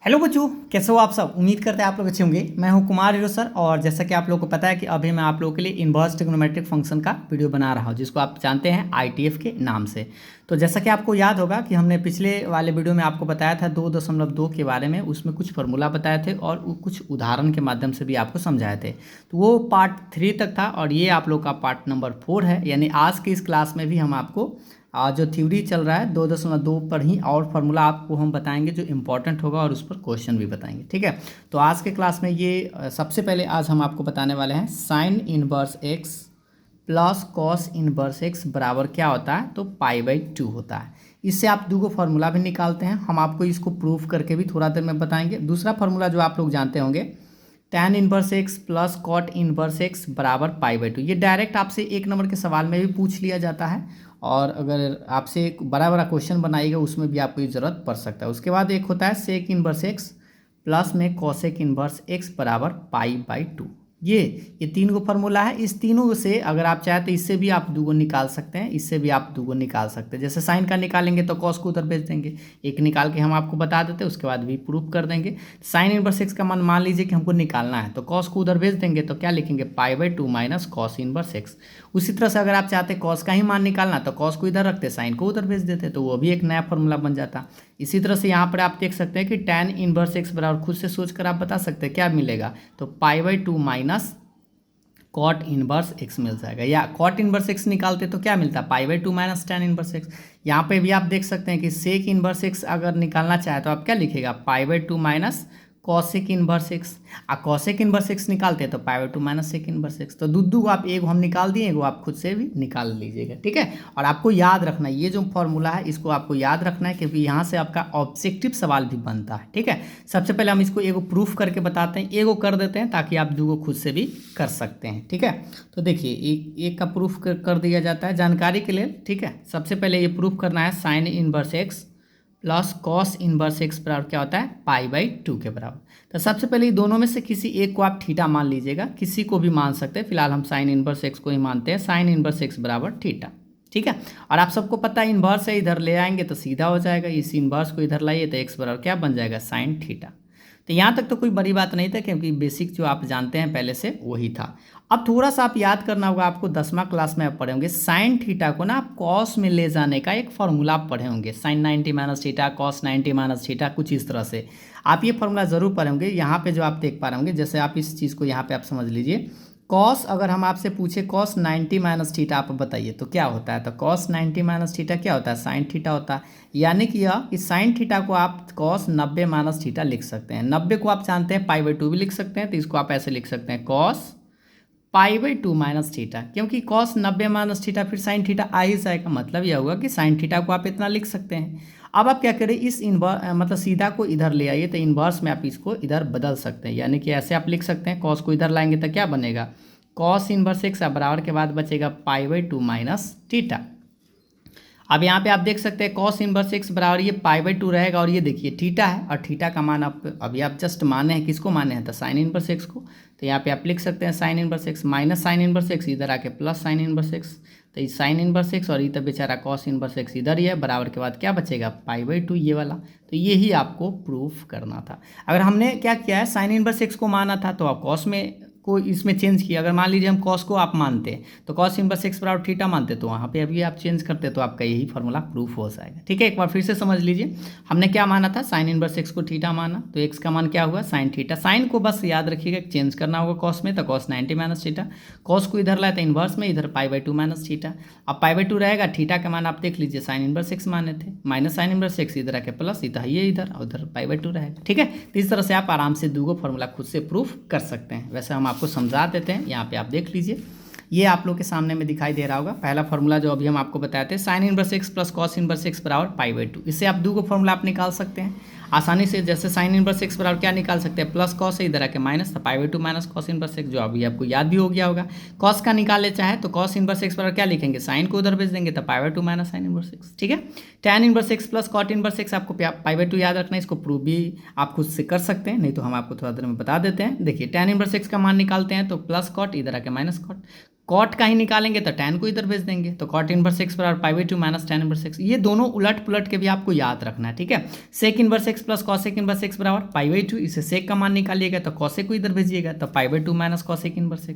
Hello बच्चों, कैसे हो आप सब। उम्मीद करते हैं आप लोग अच्छे होंगे। मैं हूं कुमार हीरो सर, और जैसा कि आप लोगों को पता है कि अभी मैं आप लोगों के लिए इनवर्स ट्रिग्नोमेट्रिक फंक्शन का वीडियो बना रहा हूं, जिसको आप जानते हैं आईटीएफ के नाम से। तो जैसा कि आपको याद होगा कि हमने पिछले वाले वीडियो में आपको बताया था 2.2 के बारे में, उसमें कुछ फार्मूला बताए थे और कुछ उदाहरण के माध्यम से भी आपको समझाए थे। तो वो पार्ट 3 तक था और ये आप लोग का पार्ट नंबर 4 है। यानी आज की इस क्लास में भी हम आपको आज जो थ्योरी चल रहा है 2.2 पर ही और फार्मूला आपको हम बताएंगे जो इम्पोर्टेंट होगा, और उस पर क्वेश्चन भी बताएंगे। ठीक है, तो आज के क्लास में ये सबसे पहले आज हम आपको बताने वाले हैं sign inverse x plus cos inverse x बराबर क्या होता है, तो पाई/2 होता है। इससे आप दो फार्मूला भी निकालते हैं, हम आपको इसको प्रूफ करके भी थोड़ा देर में बताएंगे। दूसरा फार्मूला जो आप लोग जानते होंगे, tan inverse x plus cot inverse x बराबर पाई/2। ये डायरेक्ट आपसे 1 नंबर के सवाल में भी पूछ लिया जाता है, और अगर आपसे एक बड़ा बड़ा क्वेश्चन बनाइएगा उसमें भी आपको ये ज़रूरत पड़ सकता है। उसके बाद एक होता है सेक इनवर्स एक्स प्लस में कॉसेक इनवर्स एक्स बराबर पाई/2। ये तीन गो फार्मूला है। इस तीनों से अगर आप चाहें तो इससे भी आप दूगो निकाल सकते हैं, इससे भी आप दूगो निकाल सकते हैं। जैसे साइन का निकालेंगे तो कॉस को उधर भेज देंगे, एक निकाल के हम आपको बता देते हैं, उसके बाद भी प्रूफ कर देंगे। साइन इनवर्स एक्स का मान लीजिए कि हमको निकालना है, तो कॉस को उधर भेज देंगे, तो क्या लिखेंगे पाई/2 माइनस कॉस इनवर्स एक्स। उसी तरह से अगर आप चाहते हैं कॉस का ही मान निकालना, तो कॉस को इधर रखते, साइन को उधर भेज देते, तो वो भी एक नया फार्मूला बन जाता। इसी तरह से यहाँ पर आप देख सकते हैं कि tan इनवर्स एक्स बराबर, खुद से सोचकर आप बता सकते हैं क्या मिलेगा, तो पाई/2 माइनस कॉट इनवर्स एक्स मिल जाएगा। या कॉट इनवर्स एक्स निकालते तो क्या मिलता है, पाई/2 माइनस tan इनवर्स एक्स। यहाँ पे भी आप देख सकते हैं कि सेक इनवर्स एक्स अगर निकालना चाहे तो आप क्या लिखेगा, पाई/2 minus cosec inverse x. Cosec inverse x निकालते हैं तो पाई/2 माइनस सेक इनवर्स एक्स। तो दो आप, एक हम निकाल दिए, एगो आप खुद से भी निकाल लीजिएगा। ठीक है, और आपको याद रखना है ये जो फॉर्मूला है, इसको आपको याद रखना है, क्योंकि यहाँ से आपका ऑब्जेक्टिव सवाल भी बनता है। ठीक है, सबसे पहले हम इसको एगो प्रूफ करके बताते हैं, एगो कर देते हैं ताकि आप दूगो खुद से भी कर सकते हैं। ठीक है, तो देखिए एक का प्रूफ कर दिया जाता है जानकारी के लिए। ठीक है, सबसे पहले ये प्रूफ करना है sine inverse x plus cos inverse x बराबर क्या होता है, पाई/2 के बराबर। तो सबसे पहले ये दोनों में से किसी एक को आप थीटा मान लीजिएगा, किसी को भी मान सकते हैं, फिलहाल हम साइन इनवर्स एक्स को ही मानते हैं। साइन इनवर्स एक्स बराबर थीटा। ठीक है, और आप सबको पता है इनवर्स है, इधर ले आएंगे तो सीधा हो जाएगा, इस इनवर्स को इधर लाइए तो एक्स बराबर क्या बन जाएगा, साइन थीटा। तो यहाँ तक तो कोई बड़ी बात नहीं था, क्योंकि बेसिक जो आप जानते हैं पहले से वही था। अब थोड़ा सा आप याद करना होगा, आपको 10वां क्लास में आप पढ़े होंगे साइन थीटा को ना आप कॉस में ले जाने का एक फार्मूला आप पढ़े होंगे, sine 90 minus theta, cos 90 minus theta, कुछ इस तरह से आप ये फार्मूला जरूर पढ़े होंगे। यहाँ पे जो आप देख पा रहे होंगे, जैसे आप इस चीज़ को यहाँ पे आप समझ लीजिए, कॉस अगर हम आपसे पूछे कॉस 90 माइनस थीटा आप बताइए तो क्या होता है, तो कॉस 90 माइनस थीटा क्या होता है, साइन थीटा होता है। यानी कि यह इस साइन थीटा को आप कॉस 90 माइनस थीटा लिख सकते हैं। 90 को आप जानते हैं पाई/2 भी लिख सकते हैं, तो इसको आप ऐसे लिख सकते हैं कॉस पाई/2 माइनस थीटा, क्योंकि कॉस 90 माइनस थीटा फिर साइन थीटा आ ही जाएगा। मतलब यह होगा कि साइन थीटा को आप इतना लिख सकते हैं। अब आप क्या करें, इस मतलब सीधा को इधर ले आइए, तो इन्वर्स में आप इसको इधर बदल सकते हैं। यानी कि ऐसे आप लिख सकते हैं, कॉस को इधर लाएंगे तो क्या बनेगा, कॉस इनवर्स एक्स बराबर के बाद बचेगा पाई/2 माइनस थीटा। अब यहाँ पे आप देख सकते हैं कॉस इनवर्स एक्स बराबर ये पाई/2 रहेगा, और ये देखिए थीटा है, और थीटा का मान आप अभी आप जस्ट माने हैं, किसको माने हैं, तो साइन इनवर्स एक्स को। तो यहाँ पे आप लिख सकते हैं sign inverse x minus sine inverse x, इधर आके प्लस साइन इनवर्स एक्स। तो ये साइन इनवर्स एक्स और ये तो बेचारा कॉस इनवर्स एक्स इधर ही है, बराबर के बाद क्या बचेगा, पाई/2 ये वाला। तो यही आपको प्रूफ करना था। अगर हमने क्या किया है, साइन इनवर्स एक्स को माना था तो आप कॉस में को इसमें चेंज किया। अगर मान लीजिए हम कॉस को आप मानते हैं तो कॉस इनवर्स एक्स बराबर थीटा मानते, तो वहाँ पे अभी आप चेंज करते तो आपका यही फार्मूला प्रूफ हो जाएगा। ठीक है, एक बार फिर से समझ लीजिए, हमने क्या माना था, साइन इनवर्स एक्स को थीटा माना, तो एक्स का मान क्या हुआ, साइन थीटा। साइन को बस याद रखिएगा चेंज करना होगा कॉस में, तो कॉस 90 माइनस थीटा। कॉस को इधर लाए तो इन्वर्स में, इधर पाई/2 माइनस थीटा। अब पाई/2 रहेगा, थीटा का मान आप देख लीजिए, साइन इनवर्स एक्स माने थे, माइनस साइन इनवर्स एक्स, इधर आके प्लस, इधर ये इधर, उधर पाई/2 रहेगा। ठीक है, तो इस तरह से आप आराम से दूगो फार्मूला खुद से प्रूफ कर सकते हैं। वैसे हम आपको समझा देते हैं, यहाँ पे आप देख लीजिए, ये आप लोग के सामने में दिखाई दे रहा होगा पहला फार्मूला जो अभी हम आपको बताए थे, sign inverse x plus cos inverse x बराबर पाई/2। इससे आप दूगो फार्मूला आप निकाल सकते हैं आसानी से। जैसे साइन इनवर्स एक्स बराबर क्या निकाल सकते हैं, प्लस कॉस है, इधर आके माइनस, तो पाई/2 माइनस कॉस इनवर्स एक्स, जो अभी आपको याद भी हो गया होगा। कॉस का निकाले चाहे तो कॉस इनवर्स एक्स बराबर क्या लिखेंगे, साइन को उधर भेज देंगे, तो पाई/2 माइनस साइन इनवर्स एक्स। ठीक है, tan inverse x plus cot inverse x आपको पाई/2 याद रखना है, इसको प्रूव भी आप खुद से कर सकते हैं, नहीं तो हम आपको थोड़ा देर में बता देते हैं। देखिए tan इनवर्स एक्स का मान निकालते हैं तो प्लस कॉट, इधर आके माइनस कॉट, कॉट का ही निकालेंगे तो tan को इधर भेज देंगे, तो cot इनवर्स x बराबर pi by two minus tan inverse x। ये दोनों उलट पुलट के भी आपको याद रखना है, ठीक है। Sec inverse x plus cosec inverse x बराबर पाई बाई टू, इसे सेक का मान निकालिएगा तो कॉसेक को इधर भेजिएगा तो pi by two minus cosec inverse x।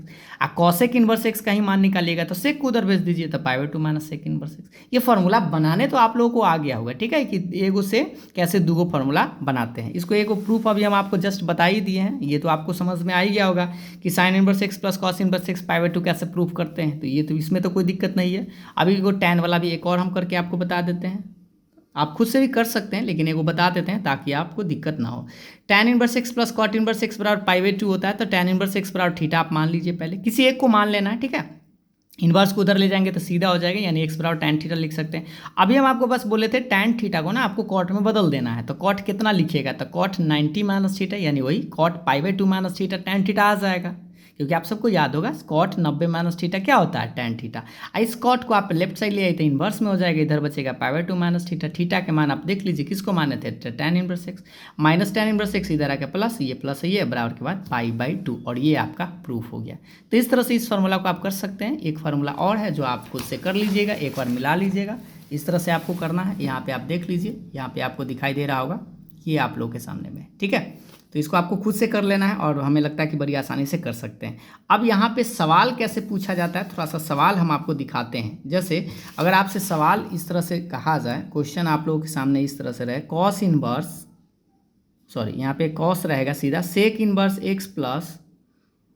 Cosec inverse x का ही मान निकालिएगा तो सेक को उधर भेज दीजिए तो pi by two minus sec inverse x। ये फॉर्मूला बनाने तो आप लोगों को आ गया होगा, ठीक है, कि एगो से कैसे दूगो फॉर्मूला बनाते हैं। इसको एगो प्रूफ अभी हम आपको जस्ट बता ही दिए हैं, ये तो आपको समझ में आ ही गया होगा कि sine inverse x plus cos inverse x pi by to कैसे प्रूफ करते हैं। तो ये तो इसमें तो कोई दिक्कत नहीं है। अभी वो tan वाला भी एक और हम करके आपको बता देते हैं, आप खुद से भी कर सकते हैं लेकिन एगो बता देते हैं ताकि आपको दिक्कत ना हो। tan inverse x plus cot inverse x बराबर पाई बाई टू होता है, तो tan इनवर्स x बराबर थीटा आप मान लीजिए, पहले किसी एक को मान लेना है, ठीक है। इनवर्स को उधर ले जाएंगे तो सीधा हो जाएगा, यानी x बराबर tan थीटा लिख सकते हैं। अभी हम आपको बस बोले थे tan थीटा को ना आपको कॉट में बदल देना है, तो कॉट कितना लिखिएगा, तो कॉट 90 माइनस थीटा, यानी वही cot pi by two minus theta tan theta आ जाएगा, क्योंकि आप सबको याद होगा कॉट 90 माइनस थीटा क्या होता है, tan थीटा। इस कॉट को आप लेफ्ट साइड ले आए तो इन्वर्स में हो जाएगा, इधर बचेगा पाई by two minus theta. Theta के मान आप देख लीजिए किसको माने थे, tan inverse x minus tan inverse x, इधर आके प्लस है ये बराबर के बाद पाई बाई टू, और ये आपका प्रूफ हो गया। तो इस तरह से इस फार्मूला को आप कर सकते हैं। एक फार्मूला और है जो आप खुद से कर लीजिएगा, एक बार मिला लीजिएगा, इस तरह से आपको करना है। यहाँ पे आप देख लीजिए, यहाँ पे आपको दिखाई दे रहा होगा, ये आप लोग के सामने में, ठीक है। तो इसको आपको खुद से कर लेना है और हमें लगता है कि बड़ी आसानी से कर सकते हैं। अब यहाँ पे सवाल कैसे पूछा जाता है, थोड़ा सा सवाल हम आपको दिखाते हैं। जैसे अगर आपसे सवाल इस तरह से कहा जाए, क्वेश्चन आप लोगों के सामने इस तरह से रहे, कॉस इनवर्स, सॉरी यहाँ पे कॉस रहेगा सीधा, sec inverse x plus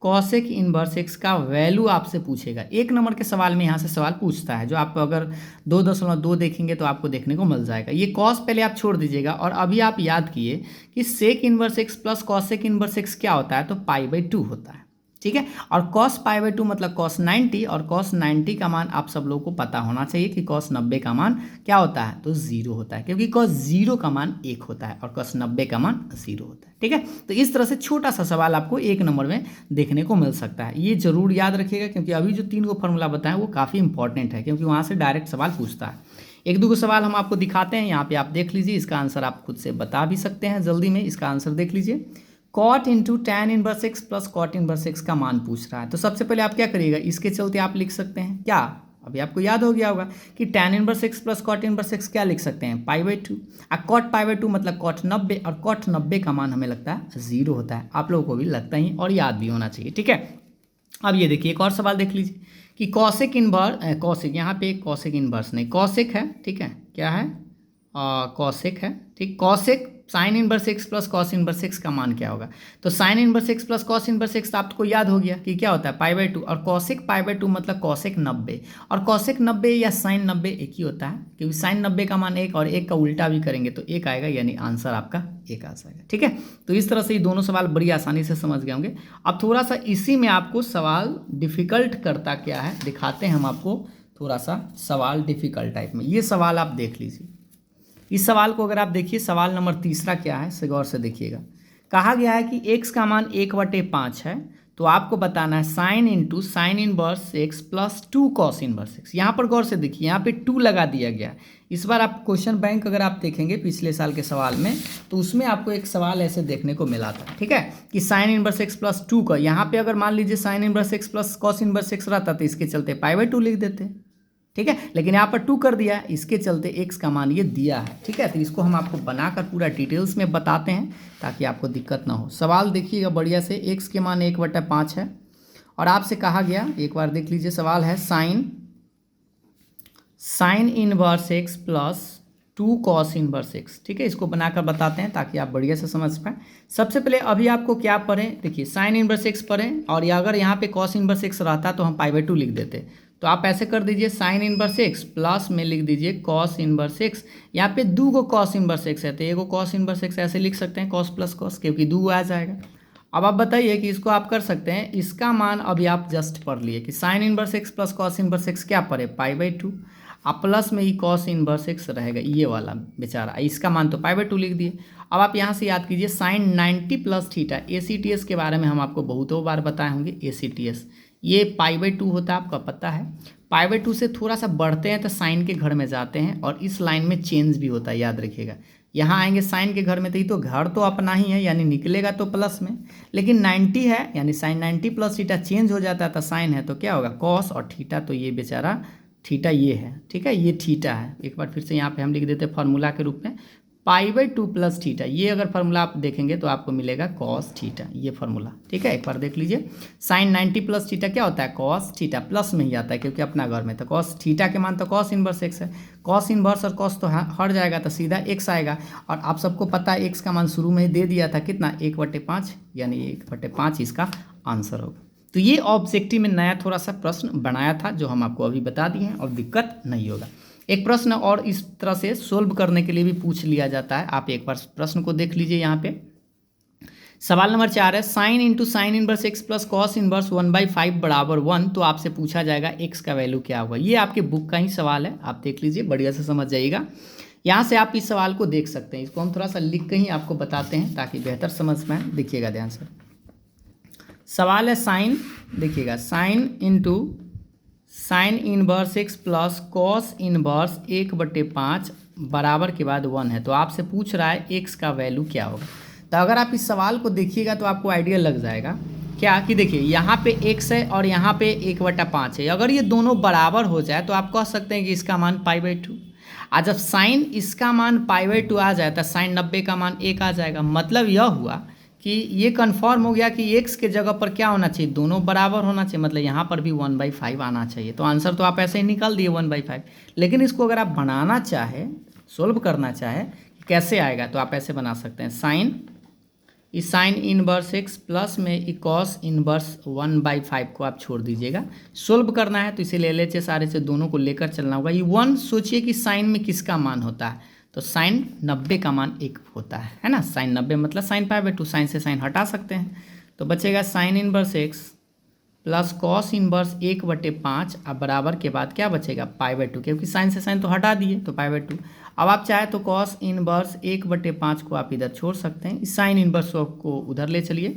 cosec inverse x का वैल्यू आपसे पूछेगा। एक नंबर के सवाल में यहाँ से सवाल पूछता है, जो आप अगर 2.2 देखेंगे तो आपको देखने को मिल जाएगा। ये कॉस पहले आप छोड़ दीजिएगा, और अभी आप याद किए कि sec inverse x plus cosec inverse x क्या होता है, तो पाई बाई टू होता है, ठीक है। और कॉस पाई बाई टू मतलब कॉस 90, और कॉस 90 का मान आप सब लोगों को पता होना चाहिए कि कॉस 90 का मान क्या होता है, तो 0 होता है, क्योंकि कॉस 0 का मान 1 होता है और कॉस 90 का मान 0 होता है, ठीक है। तो इस तरह से छोटा सा सवाल आपको एक नंबर में देखने को मिल सकता है। ये जरूर याद रखिएगा, क्योंकि अभी जो 3 फॉर्मूला बताएं वो काफ़ी इंपॉर्टेंट है, क्योंकि वहाँ से डायरेक्ट सवाल पूछता है। एक दो सवाल हम आपको दिखाते हैं, यहाँ पे आप देख लीजिए, इसका आंसर आप खुद से बता भी सकते हैं जल्दी में। इसका आंसर देख लीजिए, cot into tan inverse x plus cot inverse x का मान पूछ रहा है। तो सबसे पहले आप क्या करिएगा, इसके चलते आप लिख सकते हैं क्या, अभी आपको याद हो गया होगा कि tan inverse x plus cot inverse x क्या लिख सकते हैं, pi by two. Cot pi by two मतलब कॉट 90, और कॉट 90 का मान हमें लगता है 0 होता है। आप लोगों को भी लगता ही और याद भी होना चाहिए, ठीक है। अब ये देखिए एक और सवाल देख लीजिए कि कॉसेक इनवर्स, कॉसेक यहाँ पे कॉसेक इनवर्स नहीं, कॉसेक है, ठीक है, क्या है, कॉसेक है, ठीक। Cosec sign inverse x plus cos inverse x का मान क्या होगा, तो sign inverse x plus cos inverse x आपको याद हो गया कि क्या होता है, पाई बाई टू, और कॉसेक पाई बाई टू मतलब कॉसेक 90, और कॉसेक 90 या साइन 90 एक ही होता है, क्योंकि साइन 90 का मान 1 और 1 का उल्टा भी करेंगे तो 1 आएगा, यानी आंसर आपका 1 आ जाएगा, ठीक है। तो इस तरह से ये दोनों सवाल बड़ी आसानी से समझ गए होंगे। अब थोड़ा सा इसी में आपको सवाल डिफिकल्ट करता क्या है दिखाते हैं हम आपको, थोड़ा सा सवाल डिफिकल्ट टाइप में। ये सवाल आप देख लीजिए, इस सवाल को अगर आप देखिए, सवाल नंबर 3 क्या है, से गौर से देखिएगा। कहा गया है कि x का मान 1/5 है, तो आपको बताना है sine into sine inverse x plus 2 cos inverse x. यहाँ पर गौर से देखिए, यहाँ पे 2 लगा दिया गया। इस बार आप क्वेश्चन बैंक अगर आप देखेंगे पिछले साल के सवाल में, तो उसमें आपको एक सवाल ऐसे देखने को मिला था, ठीक है, कि साइन इनवर्स एक्स प्लस 2 का, यहाँ पे अगर मान लीजिए sign inverse x plus cos inverse x रहता तो इसके चलते पाई बाई 2 लिख देते, ठीक है, लेकिन यहाँ पर 2 कर दिया है, इसके चलते x का मान ये दिया है, ठीक है। तो इसको हम आपको बनाकर पूरा डिटेल्स में बताते हैं ताकि आपको दिक्कत ना हो। सवाल देखिएगा बढ़िया से, x के मान 1/5 है, और आपसे कहा गया, एक बार देख लीजिए, सवाल है sine inverse x plus 2 cos inverse x, ठीक है। इसको बनाकर बताते हैं ताकि आप बढ़िया से समझ पाएँ। सबसे पहले अभी आपको क्या पढ़ें, देखिए साइन इनवर्स एक्स पढ़ें, और या अगर यहाँ पे कॉस इनवर्स एक्स रहता तो हम पाई बाई 2 लिख देते। तो आप ऐसे कर दीजिए, साइन इनवर्स एक्स प्लस में लिख दीजिए कॉस इनवर्स एक्स। यहाँ पे 2 कॉस इनवर्स एक्स है, तो एगो कॉस इनवर्स एक्स ऐसे लिख सकते हैं, कॉस प्लस कॉस, क्योंकि 2 आ जाएगा। अब आप बताइए कि इसको आप कर सकते हैं, इसका मान अभी आप जस्ट पढ़ लिए कि sine inverse x plus cos inverse x क्या पढ़े, पाई बाई 2, अब प्लस में ही कॉस इनवर्स एक्स रहेगा, ये वाला बेचारा, इसका मान तो पाई बाई 2 लिख दिए। अब आप यहाँ से याद कीजिए, साइन 90 प्लस थीटा, ACTS के बारे में हम आपको बहुतों बार बताए होंगे। ACTS ये पाई बाई 2 होता है, आपका पता है। पाई बाई 2 से थोड़ा सा बढ़ते हैं तो साइन के घर में जाते हैं, और इस लाइन में चेंज भी होता है, याद रखिएगा। यहाँ आएंगे साइन के घर में, तो ये तो घर तो अपना ही है यानी निकलेगा तो प्लस में, लेकिन 90 है यानी साइन 90 प्लस थीटा चेंज हो जाता है तो साइन है तो क्या होगा कॉस, और थीटा तो ये बेचारा थीटा ये है, ठीक है, ये थीटा है। एक बार फिर से यहाँ पे हम लिख देते हैं फार्मूला के रूप में π/2 प्लस थीटा, ये अगर फार्मूला आप देखेंगे तो आपको मिलेगा कॉस थीटा, ये फार्मूला, ठीक है। एक बार देख लीजिए, साइन 90 प्लस थीटा क्या होता है कॉस थीटा, प्लस में ही आता है क्योंकि अपना घर में, तो कॉस थीटा के मान तो कॉस इनवर्स एक्स है, कॉस इनवर्स और कॉस तो हट जाएगा तो सीधा एक्स आएगा, और आप सबको पता है एक्स का मान शुरू में ही दे दिया था कितना 1/5, यानी 1/5 इसका आंसर होगा। तो ये ऑब्जेक्टिव में नया थोड़ा सा प्रश्न बनाया था जो हम आपको अभी बता दिए हैं और दिक्कत नहीं होगा। एक प्रश्न और इस तरह से सोल्व करने के लिए भी पूछ लिया जाता है, आप एक बार प्रश्न को देख लीजिए। यहाँ पे सवाल नंबर 4 है sine into sine inverse x plus cos inverse 1/5 बराबर 1, तो आपसे पूछा जाएगा एक्स का वैल्यू क्या होगा। ये आपके बुक का ही सवाल है, आप देख लीजिए, बढ़िया से समझ जाइएगा। यहाँ से आप इस सवाल को देख सकते हैं, इसको हम थोड़ा सा लिख के ही आपको बताते हैं ताकि बेहतर समझ में आए। देखिएगा ध्यान से, सवाल है साइन, देखिएगा sine into sine inverse x plus cos inverse 1/5 बराबर के बाद 1 है, तो आपसे पूछ रहा है एक्स का वैल्यू क्या होगा। तो अगर आप इस सवाल को देखिएगा तो आपको आइडिया लग जाएगा क्या कि देखिए यहाँ पे एक्स है और यहाँ पे 1/5 है, अगर ये दोनों बराबर हो जाए तो आप कह सकते हैं कि इसका मान π/2, और जब साइन इसका मान π/2 आ जाए तो साइन 90 का मान 1 आ जाएगा। मतलब यह हुआ कि ये कन्फर्म हो गया कि x के जगह पर क्या होना चाहिए, दोनों बराबर होना चाहिए, मतलब यहाँ पर भी 1/5 आना चाहिए। तो आंसर तो आप ऐसे ही निकाल दिए 1/5, लेकिन इसको अगर आप बनाना चाहे, सोल्व करना चाहे कि कैसे आएगा, तो आप ऐसे बना सकते हैं साइन, इस साइन इनवर्स एक्स प्लस में ई कॉस इनवर्स 1/5 को आप छोड़ दीजिएगा। सोल्व करना है तो इसे ले लेचे सारे से, दोनों को लेकर चलना होगा। ये 1 सोचिए कि साइन में किसका मान होता है, तो साइन 90 का मान 1 होता है ना, साइन 90 मतलब साइन π/2, साइन से साइन हटा सकते हैं, तो बचेगा sign inverse x plus cos inverse 1/5 अब बराबर के बाद क्या बचेगा π/2, क्योंकि साइन से साइन तो हटा दिए तो π/2। अब आप चाहे तो कॉस इनवर्स 1/5 को आप इधर छोड़ सकते हैं, इस साइन इनवर्स को उधर ले चलिए,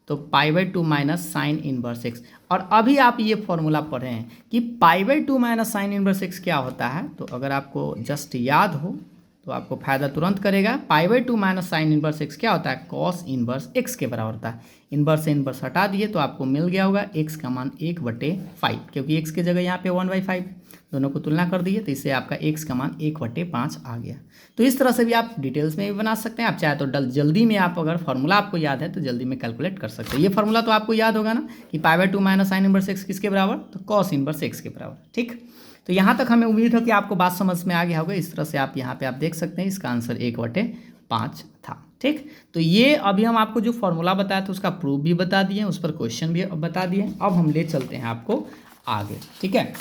तो π/2 माइनस साइन इनवर्स एक्स। और अभी आप ये फॉर्मूला पढ़े हैं कि π/2 माइनस साइन इनवर्स एक्स क्या होता है, तो अगर आपको जस्ट याद हो तो आपको फायदा तुरंत करेगा। π/2 माइनस साइन इनवर्स एक्स क्या होता है कॉस इनवर्स एक्स के बराबर होता है। इनवर्स से इनवर्स हटा दिए तो आपको मिल गया होगा एक्स का मान 1/5, क्योंकि एक्स की जगह यहाँ पे 1/5, दोनों को तुलना कर दिए तो इससे आपका एक्स का मान 1/5 आ गया। तो इस तरह से भी आप डिटेल्स में भी बना सकते हैं, आप चाहे तो जल्दी में आप अगर फार्मूला आपको याद है तो जल्दी में कैलकुलेट कर सकते हैं। ये फार्मूला तो आपको याद होगा ना कि π/2 माइनस साइन इनवर्स एक्स किसके बराबर, तो कॉस इनवर्स एक्स के बराबर। ठीक, तो यहाँ तक हमें उम्मीद है कि आपको बात समझ में आ गया होगा। इस तरह से आप यहाँ पे आप देख सकते हैं इसका आंसर 1/5 था। ठीक, तो ये अभी हम आपको जो फॉर्मूला बताया था उसका प्रूफ भी बता दिए, उस पर क्वेश्चन भी बता दिए। अब हम ले चलते हैं आपको आगे। ठीक है,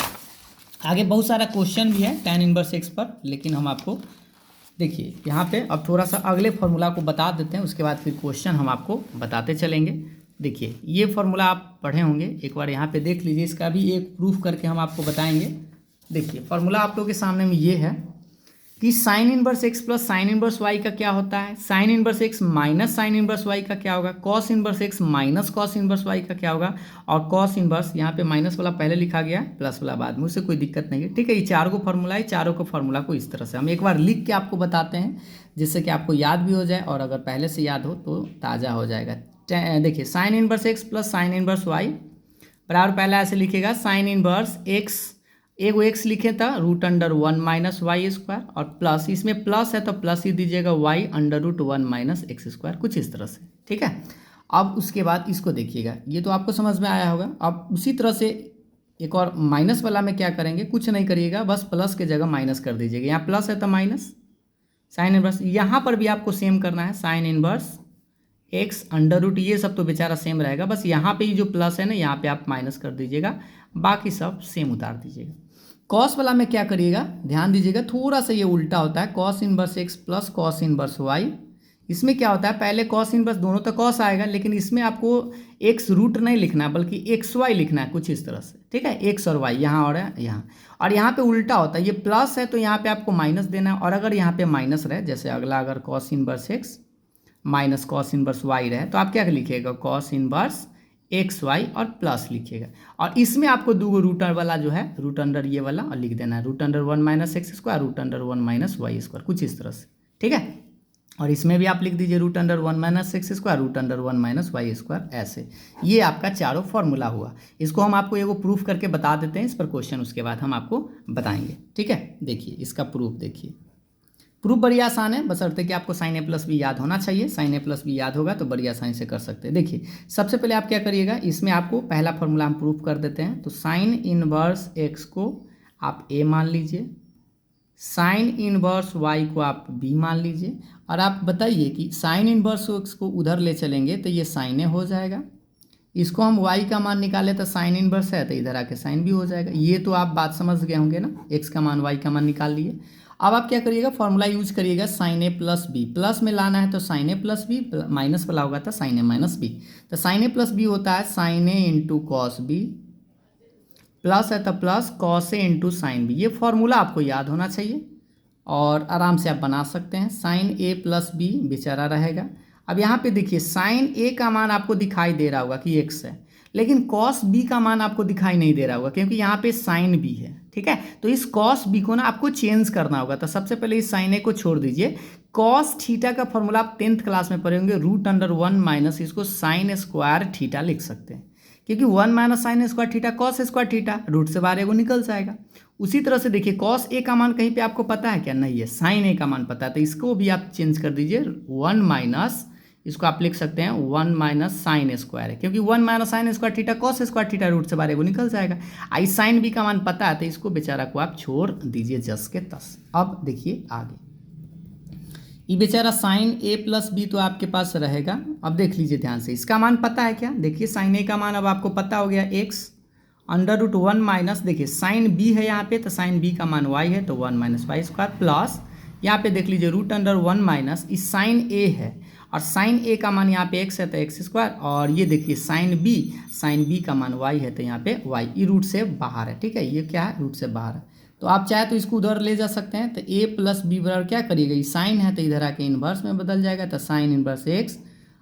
आगे बहुत सारा क्वेश्चन भी है tan इनवर्स एक्स पर, लेकिन हम आपको देखिए यहाँ पे अब थोड़ा सा अगले फॉर्मूला को बता देते हैं, उसके बाद फिर क्वेश्चन हम आपको बताते चलेंगे। देखिए ये फॉर्मूला आप पढ़े होंगे, एक बार यहाँ पे देख लीजिए, इसका भी एक प्रूफ करके हम आपको बताएंगे। देखिए फॉर्मूला आप लोगों के सामने में ये है कि sine inverse x plus sine inverse y का क्या होता है, sine inverse x minus sine inverse y का क्या होगा, cos inverse x minus cos inverse y का क्या होगा, और कॉस इनवर्स यहाँ पे माइनस वाला पहले लिखा गया है, प्लस वाला बाद में, उससे कोई दिक्कत नहीं है। ठीक है, ये चारों को फॉर्मूला है, चारों को फॉर्मूला को इस तरह से हम एक बार लिख के आपको बताते हैं, जिससे कि आपको याद भी हो जाए, और अगर पहले से याद हो तो ताज़ा हो जाएगा। देखिए sine inverse x plus sine inverse y बराबर, पहला ऐसे लिखेगा साइन इनवर्स एक्स, एक वो एक्स लिखे था √1 माइनस वाई स्क्वायर, और प्लस, इसमें प्लस है तो प्लस ही दीजिएगा y √1 माइनस एक्स स्क्वायर, कुछ इस तरह से। ठीक है, अब उसके बाद इसको देखिएगा, ये तो आपको समझ में आया होगा। अब उसी तरह से एक और माइनस वाला में क्या करेंगे, कुछ नहीं करिएगा, बस प्लस के जगह माइनस कर दीजिएगा, यहाँ प्लस है तो माइनस साइन इनवर्स, यहाँ पर भी आपको सेम करना है, साइन इनवर्स एक्स √, ये सब तो बेचारा सेम रहेगा, बस यहाँ पे जो प्लस है ना यहाँ पे आप माइनस कर दीजिएगा, बाकी सब सेम उतार दीजिएगा। कॉस वाला में क्या करिएगा, ध्यान दीजिएगा, थोड़ा सा ये उल्टा होता है, cos inverse x plus cos inverse y. इसमें क्या होता है, पहले कॉस इनवर्स, दोनों तो कॉस आएगा, लेकिन इसमें आपको एक्स रूट नहीं लिखना है बल्कि एक्स वाई लिखना है, कुछ इस तरह से। ठीक है, एक्स और वाई यहाँ और यहाँ, और यहाँ पे उल्टा होता है, ये प्लस है तो यहाँ पे आपको माइनस देना है, और अगर यहाँ पे माइनस रहे, जैसे अगला अगर cos inverse x minus cos inverse y रहे, तो आप क्या लिखिएगा, कॉस इनवर्स एक्स वाई और प्लस लिखिएगा, और इसमें आपको दो रूट वाला जो है रूट अंडर ये वाला और लिख देना है, √1 minus x square √1 minus y square, कुछ इस तरह से। ठीक है, और इसमें भी आप लिख दीजिए root under 1 minus x square root under 1 minus y square, ऐसे। ये आपका चारों फॉर्मूला हुआ। इसको हम आपको एगो प्रूफ करके बता देते हैं, इस पर क्वेश्चन उसके बाद हम आपको बताएंगे, ठीक है। देखिए इसका प्रूफ, देखिए प्रूफ बड़ी आसान है, बशर्ते कि आपको साइन ए प्लस बी याद होना चाहिए। साइन ए प्लस बी याद होगा तो बड़ी आसानी से कर सकते हैं। देखिए सबसे पहले आप क्या करिएगा, इसमें आपको पहला फॉर्मूला हम प्रूफ कर देते हैं। तो साइन इनवर्स एक्स को आप ए मान लीजिए, साइन इनवर्स वाई को आप बी मान लीजिए, और आप बताइए कि साइन इनवर्स एक्स को उधर ले चलेंगे तो ये साइन ए हो जाएगा। इसको हम y का मान निकाले तो साइन इनवर्स है तो इधर आके साइन भी हो जाएगा। ये तो आप बात समझ गए होंगे ना, x का मान y का मान निकाल लिए। अब आप क्या करिएगा, फॉर्मूला यूज करिएगा साइन ए प्लस बी, प्लस में लाना है तो साइन ए प्लस बी, माइनस वाला होगा तो साइन ए माइनस बी। तो साइन ए प्लस बी होता है sign A into cos B, plus है तो plus cos A into sine B. ये फॉर्मूला आपको याद होना चाहिए और आराम से आप बना सकते हैं। साइन ए प्लस बी बेचारा रहेगा। अब यहाँ पे देखिए साइन ए का मान आपको दिखाई दे रहा होगा कि एक्स है, लेकिन कॉस बी का मान आपको दिखाई नहीं दे रहा होगा क्योंकि यहाँ पे साइन बी है, ठीक है। तो इस कॉस बी को ना आपको चेंज करना होगा। तो सबसे पहले इस साइन ए को छोड़ दीजिए। कॉस थीटा का फॉर्मूला आप 10th क्लास में पढ़े होंगे, रूट अंडर 1 माइनस इसको साइन स्क्वायर थीटा लिख सकते हैं, क्योंकि 1 minus sine square theta cos square theta, root से बाहर एगो निकल जाएगा। उसी तरह से देखिए कॉस ए का मान कहीं पे आपको पता है क्या, नहीं है, साइन ए का मान पता है, तो इसको भी आप चेंज कर दीजिए 1 माइनस, इसको आप लिख सकते हैं 1 माइनस साइन स्क्वायर है, क्योंकि 1 minus sine square theta cos square theta, root से बाहर एगो निकल जाएगा। आई साइन बी का मान पता है तो इसको बेचारा को आप छोड़ दीजिए जस के तस। अब देखिए आगे, ये बेचारा साइन ए प्लस बी तो आपके पास रहेगा। अब देख लीजिए ध्यान से, इसका मान पता है क्या, देखिए साइन ए का मान अब आपको पता हो गया एक्स अंडर रूट 1 माइनस, देखिए साइन बी है यहाँ पे तो साइन बी का मान वाई है तो 1 माइनस वाई स्क्वायर, प्लस यहाँ पे देख लीजिए रूट अंडर 1 माइनस इस साइन ए है और साइन ए का मान यहाँ पे एक्स है तो एक्स स्क्वायर, और ये देखिए साइन बी का मान वाई है तो यहाँ पे वाई, ये रूट से बाहर है, ठीक है। ये क्या है, रूट से बाहर है। तो आप चाहे तो इसको उधर ले जा सकते हैं। तो ए प्लस बी बराबर क्या करिएगा, ये साइन है तो इधर आके इन्वर्स में बदल जाएगा, तो sine inverse x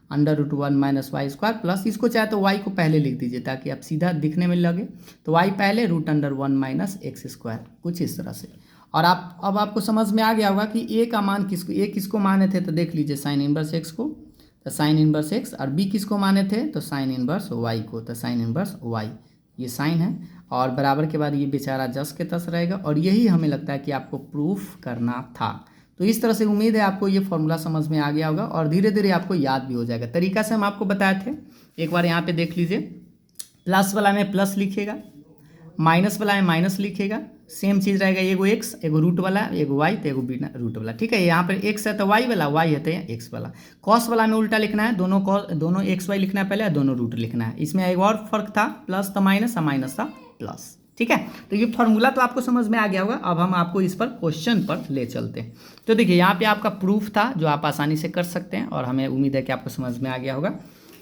under root 1 minus y square, plus इसको चाहे तो वाई को पहले लिख दीजिए ताकि आप सीधा दिखने में लगे। तो वाई पहले root under 1 minus x square, कुछ इस तरह से। और आप अब आपको समझ में आ गया होगा कि ए का मान किसको, ए किसको माने थे, तो देख लीजिए साइन इनवर्स एक्स को, तो साइन इनवर्स एक्स, और बी किसको माने थे तो साइन इनवर्स वाई को, तो साइन इनवर्स वाई, ये साइन है और बराबर के बाद ये बेचारा जस के तस रहेगा। और यही हमें लगता है कि आपको प्रूफ करना था। तो इस तरह से उम्मीद है आपको ये फॉर्मूला समझ में आ गया होगा और धीरे धीरे आपको याद भी हो जाएगा। तरीका से हम आपको बताए थे, एक बार यहाँ पे देख लीजिए, प्लस वाला में प्लस लिखिएगा, माइनस वाला में माइनस लिखिएगा, सेम चीज़ रहेगा, एगो एक्स एगो रूट वाला एगो वाई तो एगो बिना रूट वाला, ठीक है। यहाँ पर एक्स है तो वाई वाला, वाई है तो एक्स वाला। कॉस वाला में उल्टा लिखना है, दोनों एक्स वाई लिखना है पहले, दोनों रूट लिखना है। इसमें एक और फर्क था, प्लस था माइनस और माइनस था प्लस, ठीक है। तो ये फॉर्मूला तो आपको समझ में आ गया होगा। अब हम आपको इस पर क्वेश्चन पर ले चलते हैं। तो देखिए यहाँ पे आपका प्रूफ था जो आप आसानी से कर सकते हैं और हमें उम्मीद है कि आपको समझ में आ गया होगा।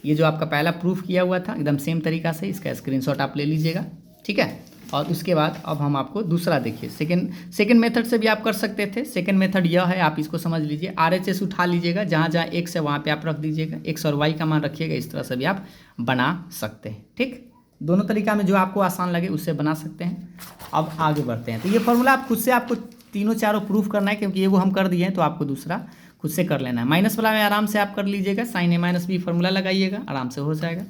ये जो आपका पहला प्रूफ किया हुआ था एकदम सेम तरीका से, इसका स्क्रीनशॉट आप ले लीजिएगा, ठीक है। और उसके बाद अब हम आपको दूसरा देखिए, सेकेंड मेथड से भी आप कर सकते थे। सेकेंड मेथड यह है, आप इसको समझ लीजिए, RHS उठा लीजिएगा, जहाँ जहाँ एक्स है वहाँ पे आप रख दीजिएगा, एक्स और वाई का मान रखिएगा। इस तरह से भी आप बना सकते हैं, ठीक। दोनों तरीका में जो आपको आसान लगे उससे बना सकते हैं। अब आगे बढ़ते हैं। तो ये फॉर्मूला आप खुद से आपको तीनों चारों प्रूफ करना है, क्योंकि ये वो हम कर दिए हैं तो आपको दूसरा खुद से कर लेना है। माइनस वाला में आराम से आप कर लीजिएगा, साइन ए माइनस बी फॉर्मूला लगाइएगा, आराम से हो जाएगा।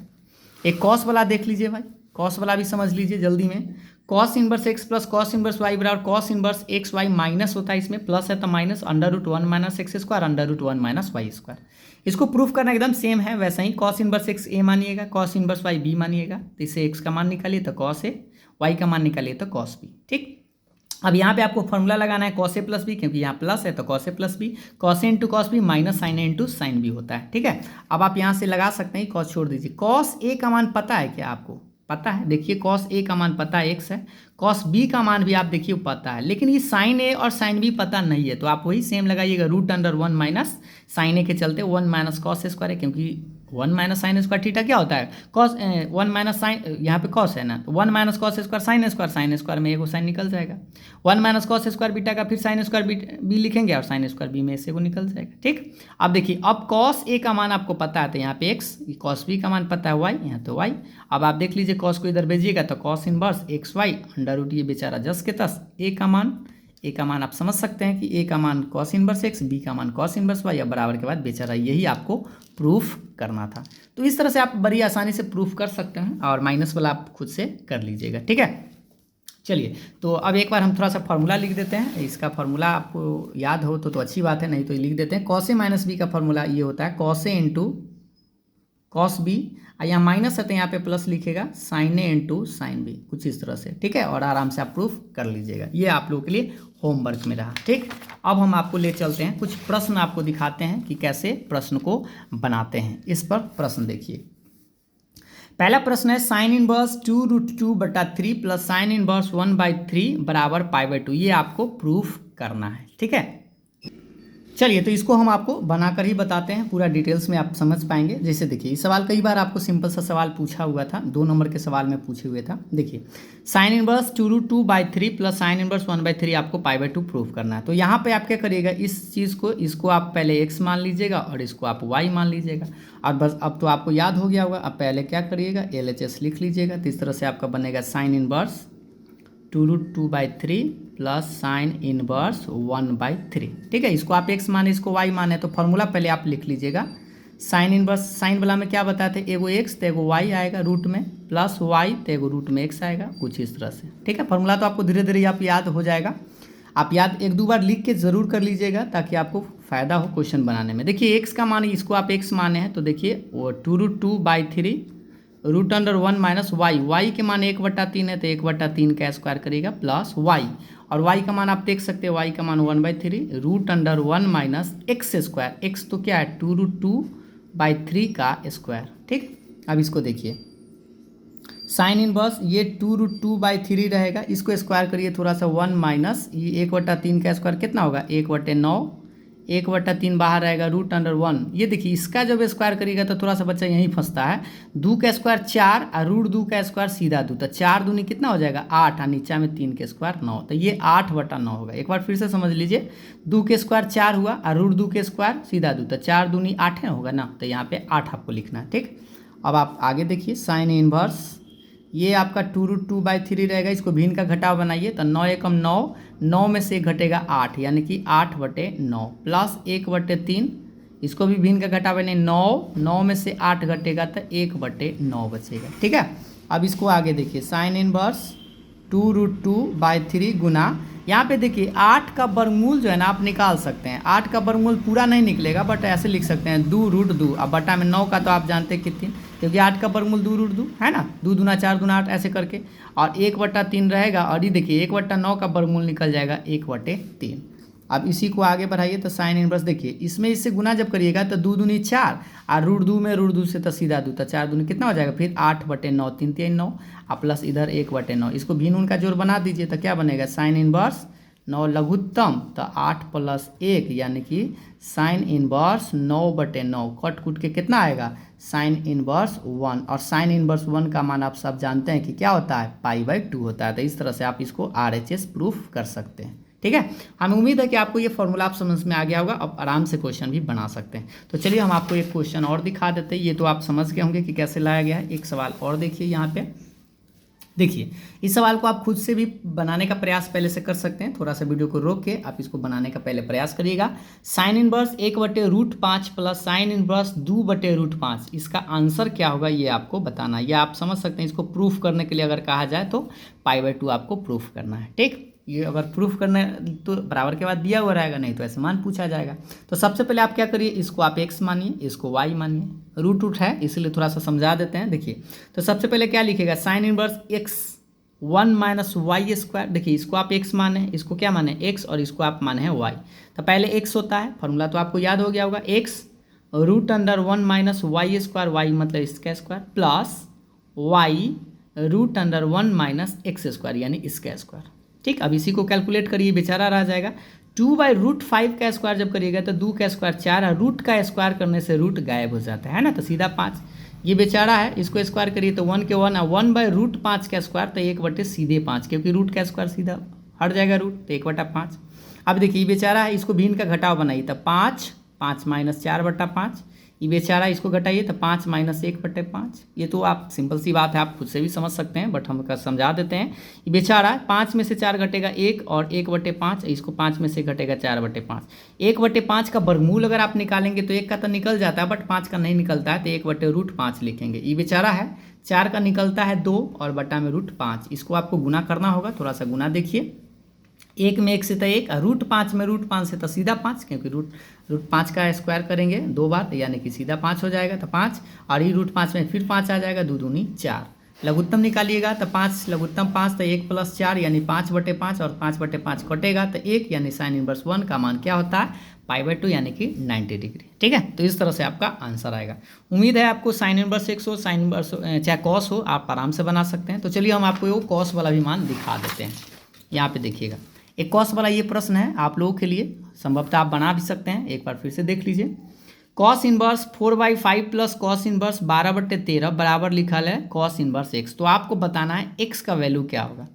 एक कॉस वाला देख लीजिए भाई, कॉस वाला भी समझ लीजिए जल्दी में। Cos inverse x plus cos inverse y बराबर cos inverse x y minus होता है, इसमें प्लस है तो minus under root 1 minus x square under root 1 minus y square. इसको प्रूफ करना एकदम सेम है, वैसा ही कॉस इनवर्स एक्स ए मानिएगा, कॉस इनवर्स वाई बी मानिएगा। तो इससे एक्स का मान निकालिए तो कॉस ए, वाई का मान निकालिए तो कॉस बी, ठीक। अब यहाँ पे आपको फॉर्मूला लगाना है कॉस ए प्लस बी, क्योंकि यहाँ प्लस है तो cos A plus B, cos A into cos B minus sine A into sine B होता है, ठीक है। अब आप यहाँ से लगा सकते हैं, कॉस छोड़ दीजिए। कॉस ए का मान पता है क्या आपको, पता है, देखिए कॉस ए का मान पता है एक्स है, कॉस बी का मान भी आप देखिए पता है, लेकिन ये साइन ए और साइन बी पता नहीं है। तो आप वही सेम लगाइएगा, रूट अंडर 1 माइनस साइन ए के चलते 1 माइनस कॉस स्क्वायर है, क्योंकि 1 माइनस साइन स्क्वायर थीटा क्या होता है, कॉस 1 माइनस साइन, यहाँ पे कॉस है ना, तो 1 minus cos square sine square में एगो साइन निकल जाएगा। 1 माइनस कॉस स्क्वायर बीटा का फिर साइन स्क्वायर बी लिखेंगे और साइन स्क्वायर बी में से वो निकल जाएगा, ठीक। अब देखिए, अब कॉस ए का मान आपको पता है तो यहाँ पे एक्स, कॉस बी का मान पता है वाई, यहाँ तो वाई। अब आप देख लीजिए, कॉस को इधर भेजिएगा तो cos inverse x y under root, ये बेचारा जस के तस, ए का मान ए का मान आप समझ सकते हैं कि ए का मान कॉस इनवर्स एक्स, बी का मान कॉस इनवर्स वाई, या बराबर के बाद बेचारा, यही आपको प्रूफ करना था। तो इस तरह से आप बड़ी आसानी से प्रूफ कर सकते हैं, और माइनस वाला आप खुद से कर लीजिएगा, ठीक है। चलिए, तो अब एक बार हम थोड़ा सा फार्मूला लिख देते हैं। इसका फार्मूला आपको याद हो तो अच्छी बात है, नहीं तो लिख देते हैं। कॉस ए माइनस बी का फार्मूला ये होता है cos A into cos B, यहाँ माइनस है तो यहाँ पे प्लस लिखेगा sign A into sine B, कुछ इस तरह से, ठीक है। और आराम से आप प्रूफ कर लीजिएगा। ये आप लोगों के लिए होमवर्क में रहा, ठीक। अब हम आपको ले चलते हैं, कुछ प्रश्न आपको दिखाते हैं कि कैसे प्रश्न को बनाते हैं। इस पर प्रश्न देखिए। पहला प्रश्न है sine inverse 2√2/3 plus sine inverse 1/3 बराबर π/2। ये आपको प्रूफ करना है, ठीक है। चलिए, तो इसको हम आपको बनाकर ही बताते हैं, पूरा डिटेल्स में आप समझ पाएंगे। जैसे देखिए, इस सवाल कई बार आपको सिंपल सा सवाल पूछा हुआ था, 2 नंबर के सवाल में पूछे हुए था। देखिए, sine inverse 2√2/3 plus sine inverse 1/3 आपको π/2 प्रूफ करना है। तो यहाँ पे आप क्या करिएगा, इस चीज़ को, इसको आप पहले x मान लीजिएगा और इसको आप y मान लीजिएगा। और बस अब तो आपको याद हो गया होगा। अब पहले क्या करिएगा, LHS लिख लीजिएगा। तो इस तरह से आपका बनेगा sine inverse 2√2/3 plus sine inverse 1/3, ठीक है। इसको आप x माने, इसको y माने, तो फॉर्मूला पहले आप लिख लीजिएगा। साइन इनवर्स, साइन वाला में क्या बताए थे, एगो x तो एगो y आएगा रूट में, प्लस y तो एगो रूट में x आएगा, कुछ इस तरह से, ठीक है। फॉर्मूला तो आपको धीरे धीरे आप याद हो जाएगा। आप याद 1-2 बार लिख के ज़रूर कर लीजिएगा, ताकि आपको फ़ायदा हो क्वेश्चन बनाने में। देखिए, x का मान, इसको आप x माने हैं, तो देखिए वो 2√2/3 √1 माइनस y के मान 1/3 है, तो 1/3 का स्क्वायर करेगा प्लस y, और y का मान आप देख सकते हैं, y का मान 1/3 √1 माइनस x स्क्वायर, x तो क्या है 2√2/3 का स्क्वायर, ठीक। अब इसको देखिए, साइन इनवर्स ये 2√2/3 रहेगा, इसको स्क्वायर करिए थोड़ा सा, 1 माइनस ये 1/3 का स्क्वायर कितना होगा 1/9, 1/3 बाहर आएगा √1। ये देखिए, इसका जब स्क्वायर करिएगा तो थोड़ा सा बच्चा यहीं फंसता है। 2 का स्क्वायर 4 और √2 का स्क्वायर सीधा 2, तो 4 दूनी कितना हो जाएगा 8, और नीचा में 3 के स्क्वायर 9, तो ये 8/9 होगा। एक बार फिर से समझ लीजिए, 2 के स्क्वायर 4 हुआ और √2 के स्क्वायर सीधा 2, तो 4 दूनी 8 होगा ना, तो यहाँ पे 8 आपको लिखना है, ठीक। अब आप आगे देखिए, साइन इनवर्स ये आपका 2√2/3 रहेगा, इसको भिन्न का घटाव बनाइए, तो 9 एकम 9, 9 में से घटेगा 8, यानी कि 8/9 प्लस 1/3, इसको भी भिन्न का घटाव बने 9, 9 में से 8 घटेगा तो 1/9 बचेगा, ठीक है। अब इसको आगे देखिए, साइन इनवर्स 2√2/3 गुना, यहाँ पे देखिए 8 का वर्गमूल जो है ना आप निकाल सकते हैं। 8 का वर्गमूल पूरा नहीं निकलेगा, बट ऐसे लिख सकते हैं 2√2, अब बटा में 9 का तो आप जानते हैं कितनी, क्योंकि 8 का वर्गमूल 2√2 है ना, 2 दूना 4 दूना 8 ऐसे करके, और 1/3 रहेगा, और ये देखिए 1/9 का वर्गमूल निकल जाएगा 1/3। अब इसी को आगे बढ़ाइए, तो साइन इनवर्स देखिए, इसमें इससे गुना जब करिएगा तो 2 दूनी 4, और √2 में √2 से तो सीधा 2, तो 4 दूनी कितना हो जाएगा फिर 8/9, 3 3 9, और प्लस इधर 1/9, इसको भिन्न उनका जोड़ बना दीजिए, तो क्या बनेगा साइन इनवर्स 9 लघुत्तम, तो 8 + 1, यानी कि साइन इनवर्स 9/9, कट कुट के कितना आएगा साइन इनवर्स 1, और साइन इनवर्स 1 का मान आप सब जानते हैं कि क्या होता है π/2 होता है। तो इस तरह से आप इसको RHS प्रूफ कर सकते हैं, ठीक है। हमें उम्मीद है कि आपको ये फॉर्मूला आप समझ में आ गया होगा। अब आराम से क्वेश्चन भी बना सकते हैं। तो चलिए हम आपको एक क्वेश्चन और दिखा देते हैं। ये तो आप समझ गए होंगे कि कैसे लाया गया है। एक सवाल और देखिए, यहाँ पे देखिए, इस सवाल को आप खुद से भी बनाने का प्रयास पहले से कर सकते हैं। थोड़ा सा वीडियो को रोक के आप इसको बनाने का पहले प्रयास करिएगा। Sine inverse 1/√5 plus sine inverse 2/√5, इसका आंसर क्या होगा ये आपको बताना है। या आप समझ सकते हैं, इसको प्रूफ करने के लिए अगर कहा जाए तो π/2 आपको प्रूफ करना है, ठीक। ये अगर प्रूफ करना है तो बराबर के बाद दिया हुआ रहेगा, नहीं तो ऐसे मान पूछा जाएगा। तो सबसे पहले आप क्या करिए, इसको आप x मानिए, इसको y मानिए, रूट है इसलिए थोड़ा सा समझा देते हैं। देखिए, तो सबसे पहले क्या लिखेगा, sine inverse x 1 minus y square. देखिए, इसको आप x माने, इसको क्या माने x, और इसको आप माने हैं y। तो पहले x होता है, फॉर्मूला तो आपको याद हो गया होगा, x √1 minus y square, y मतलब इसका square, plus y √1 minus x square, यानी इसका स्क्वायर, ठीक। अब इसी को कैलकुलेट करिए, बेचारा रह जाएगा 2/√5 का स्क्वायर जब करिएगा तो 2 का स्क्वायर 4, और रूट का स्क्वायर करने से रूट गायब हो जाता है ना, तो सीधा 5। ये बेचारा है, इसको स्क्वायर करिए तो 1 के 1, और 1/√5 का स्क्वायर तो 1/5, क्योंकि रूट का स्क्वायर सीधा हट जाएगा रूट, तो 1/5। अब देखिए, ये बेचारा है, इसको भिन्न का घटाव बनाइए, तो 5 माइनस 4/5, ये बेचारा, इसको घटाइए तो 5 माइनस 1/5। ये तो आप सिंपल सी बात है, आप खुद से भी समझ सकते हैं, बट हम समझा देते हैं। ये बेचारा 5 में से 4 घटेगा 1 और 1/5, इसको 5 में से घटेगा 4/5। 1/5 का वर्गमूल अगर आप निकालेंगे तो 1 का तो निकल जाता है, बट 5 का नहीं निकलता है, तो 1/√5 लिखेंगे। ये बेचारा है 4 का निकलता है 2 और बटा में √5। इसको आपको गुना करना होगा, थोड़ा सा गुना देखिए। 1 में 1 से तो 1, √5 में √5 से तो सीधा 5, क्योंकि √5 का स्क्वायर करेंगे 2 बार, यानी कि सीधा 5 हो जाएगा, तो 5, और ये √5 में फिर 5 आ जाएगा, 2 दूनी 4। लघुत्तम निकालिएगा तो 5 लघुत्तम 5, तो 1 + 4 यानी 5/5, और 5/5 कटेगा तो 1, यानी साइन इनवर्स 1 का मान क्या होता है, π/2 यानी कि 90 डिग्री। ठीक है, तो इस तरह से आपका आंसर आएगा। उम्मीद है आपको साइन इनवर्स x हो, साइन इनवर्स चाहे कॉस हो, आप आराम से बना सकते हैं। तो चलिए हम आपको वो कॉस वाला भी मान दिखा देते हैं। यहाँ पे देखिएगा, एक कॉस वाला ये प्रश्न है आप लोगों के लिए, संभवतः आप बना भी सकते हैं, एक बार फिर से देख लीजिए। Cos inverse 4/5 plus cos inverse 12/13 बराबर लिखा है कॉस इनवर्स x। तो आपको बताना है x का वैल्यू क्या होगा।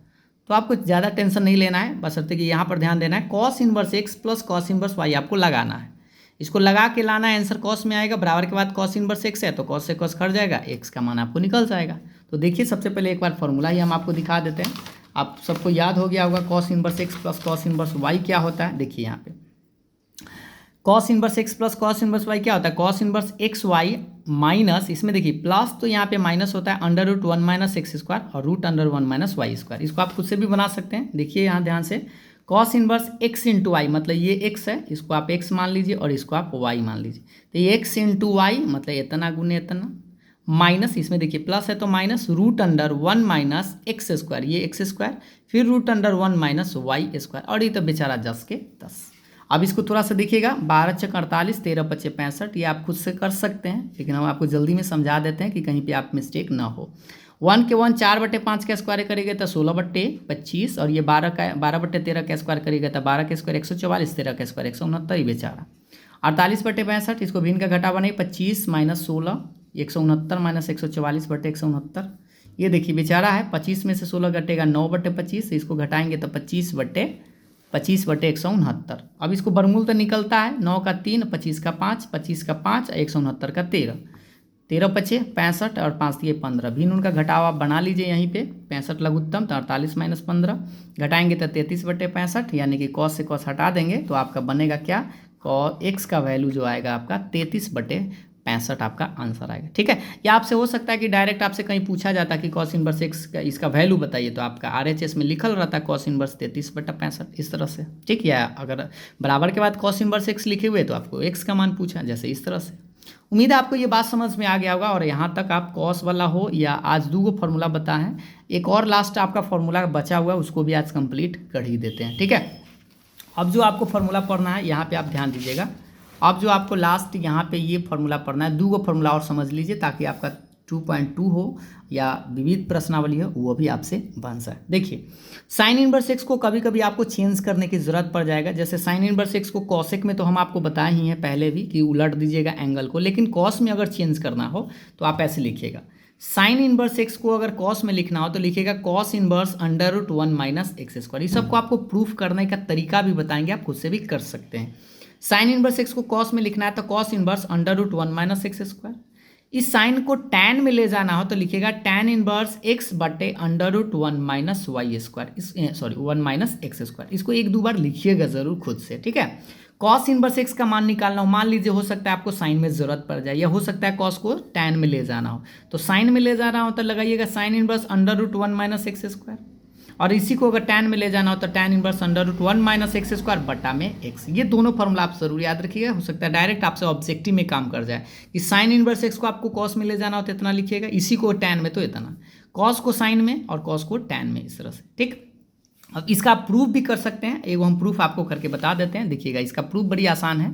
तो आपको ज़्यादा टेंशन नहीं लेना है, बशर्ते कि यहाँ पर ध्यान देना है, cos inverse x plus cos inverse y आपको लगाना है। इसको लगा के लाना है, आंसर कॉस में आएगा, बराबर के बाद कॉस इनवर्स x है तो कॉस से कॉस कट जाएगा, x का मान आपको निकल जाएगा। तो देखिए, सबसे पहले एक बार फॉर्मूला ही हम आपको दिखा देते हैं। आप सबको याद हो गया होगा cos inverse x plus cos inverse y क्या होता है। देखिए यहाँ पे cos inverse x plus cos inverse y क्या होता है, cos inverse x y minus, इसमें देखिए प्लस तो यहाँ पे माइनस होता है √1 - x² और √1 - y²। इसको आप खुद से भी बना सकते हैं। देखिए यहाँ ध्यान से, कॉस इनवर्स x × y, मतलब ये x है, इसको आप x मान लीजिए और इसको आप y मान लीजिए। तो ये x × y मतलब इतना गुने इतना, माइनस, इसमें देखिए प्लस है तो माइनस √1 - x², ये x², फिर √1 - y², और ये तो बेचारा 10 के 10। अब इसको थोड़ा सा देखिएगा, 12 × 4 = 48, 13 × 5 = 65। ये आप खुद से कर सकते हैं, लेकिन हम आपको जल्दी में समझा देते हैं कि कहीं पे आप मिस्टेक ना हो। 1 के 1 4/5 का स्क्वायर करेंगे तो 16/25, और ये 12/13 का स्क्वायर करेगा तो 12 के स्क्वायर 144, 13 का स्क्वायर 169, ये बेचारा 48/65। इसको भिन्न का घटा बनाइए, 25 - 16 169 - 144/169। ये देखिए बेचारा है, 25 में से 16 घटेगा 9/25, इसको घटाएंगे तो 25/169। अब इसको वर्गमूल तो निकलता है, 9 का 3, 25 का 5, 25 का 5, 169 का 13, 13 × 5 = 65 और 5 × 15। भिन्न उनका घटाव आप बना लीजिए यहीं पे, 65 लघुत्तम तो 48 - 15 घटाएंगे तो 33/65, यानी कि कॉस से कॉस हटा देंगे तो आपका बनेगा क्या, x का वैल्यू जो आएगा आपका 33/65 आपका आंसर आएगा। ठीक है, या आपसे हो सकता है कि डायरेक्ट आपसे कहीं पूछा जाता कि कॉस इनवर्स x का इसका वैल्यू बताइए, तो आपका RHS में लिखल रहता है कॉस इनवर्स 33/65 इस तरह से। ठीक, या अगर बराबर के बाद कॉस इनवर्स x लिखे हुए तो आपको x का मान पूछा, जैसे इस तरह से। उम्मीद है आपको ये बात समझ में आ गया होगा, और यहाँ तक आप कॉस वाला हो या आज 2 फार्मूला बता है, एक और लास्ट आपका फार्मूला बचा हुआ है, उसको भी आज कंप्लीट कर ही देते हैं। ठीक है, अब जो आपको फार्मूला पढ़ना है यहाँ पे आप ध्यान दीजिएगा। अब जो आपको लास्ट यहाँ पे ये फार्मूला पढ़ना है, 2 फार्मूला और समझ लीजिए, ताकि आपका 2.2 हो या विविध प्रश्नावली हो वो भी आपसे बन जाए। देखिए, साइन इनवर्स x को कभी कभी आपको चेंज करने की जरूरत पड़ जाएगा। जैसे साइन इनवर्स x को कॉसेक में तो हम आपको बताए ही हैं पहले भी कि उलट दीजिएगा एंगल को, लेकिन कॉस में अगर चेंज करना हो तो आप ऐसे लिखिएगा। साइन इनवर्स x को अगर कॉस में लिखना हो तो लिखिएगा कॉस इनवर्स √1 - x²। इस सबको आपको प्रूफ करने का तरीका भी बताएंगे, आप खुद से भी कर सकते हैं। साइन इनवर्स x को कॉस में लिखना है तो कॉस इनवर्स √1 - x²। इस साइन को टैन में ले जाना हो तो लिखिएगा tan inverse x/√1 - y², 1 - x²। इसको 1-2 बार लिखिएगा जरूर खुद से। ठीक है, कॉस इनवर्स x का मान निकालना हो, मान लीजिए हो सकता है आपको साइन में जरूरत पड़ जाए, या हो सकता है कॉस को टैन में ले जाना हो, तो साइन में ले जाना हो तो लगाइएगा साइन इनवर्स √1 - x², और इसी को अगर टैन में ले जाना हो तो टैन इनवर्स √1 - x² बटा में x। ये दोनों फॉर्मूला आप जरूर याद रखिएगा, हो सकता है डायरेक्ट आपसे ऑब्जेक्टिव में काम कर जाए कि साइन इनवर्स x को आपको कॉस में ले जाना हो तो इतना लिखिएगा, इसी को टैन में तो इतना, कॉस को साइन में और कॉस को टैन में, इस तरह से। ठीक, अब इसका आप प्रूफ भी कर सकते हैं, एगो हम प्रूफ आपको करके बता देते हैं। देखिएगा, इसका प्रूफ बड़ी आसान है।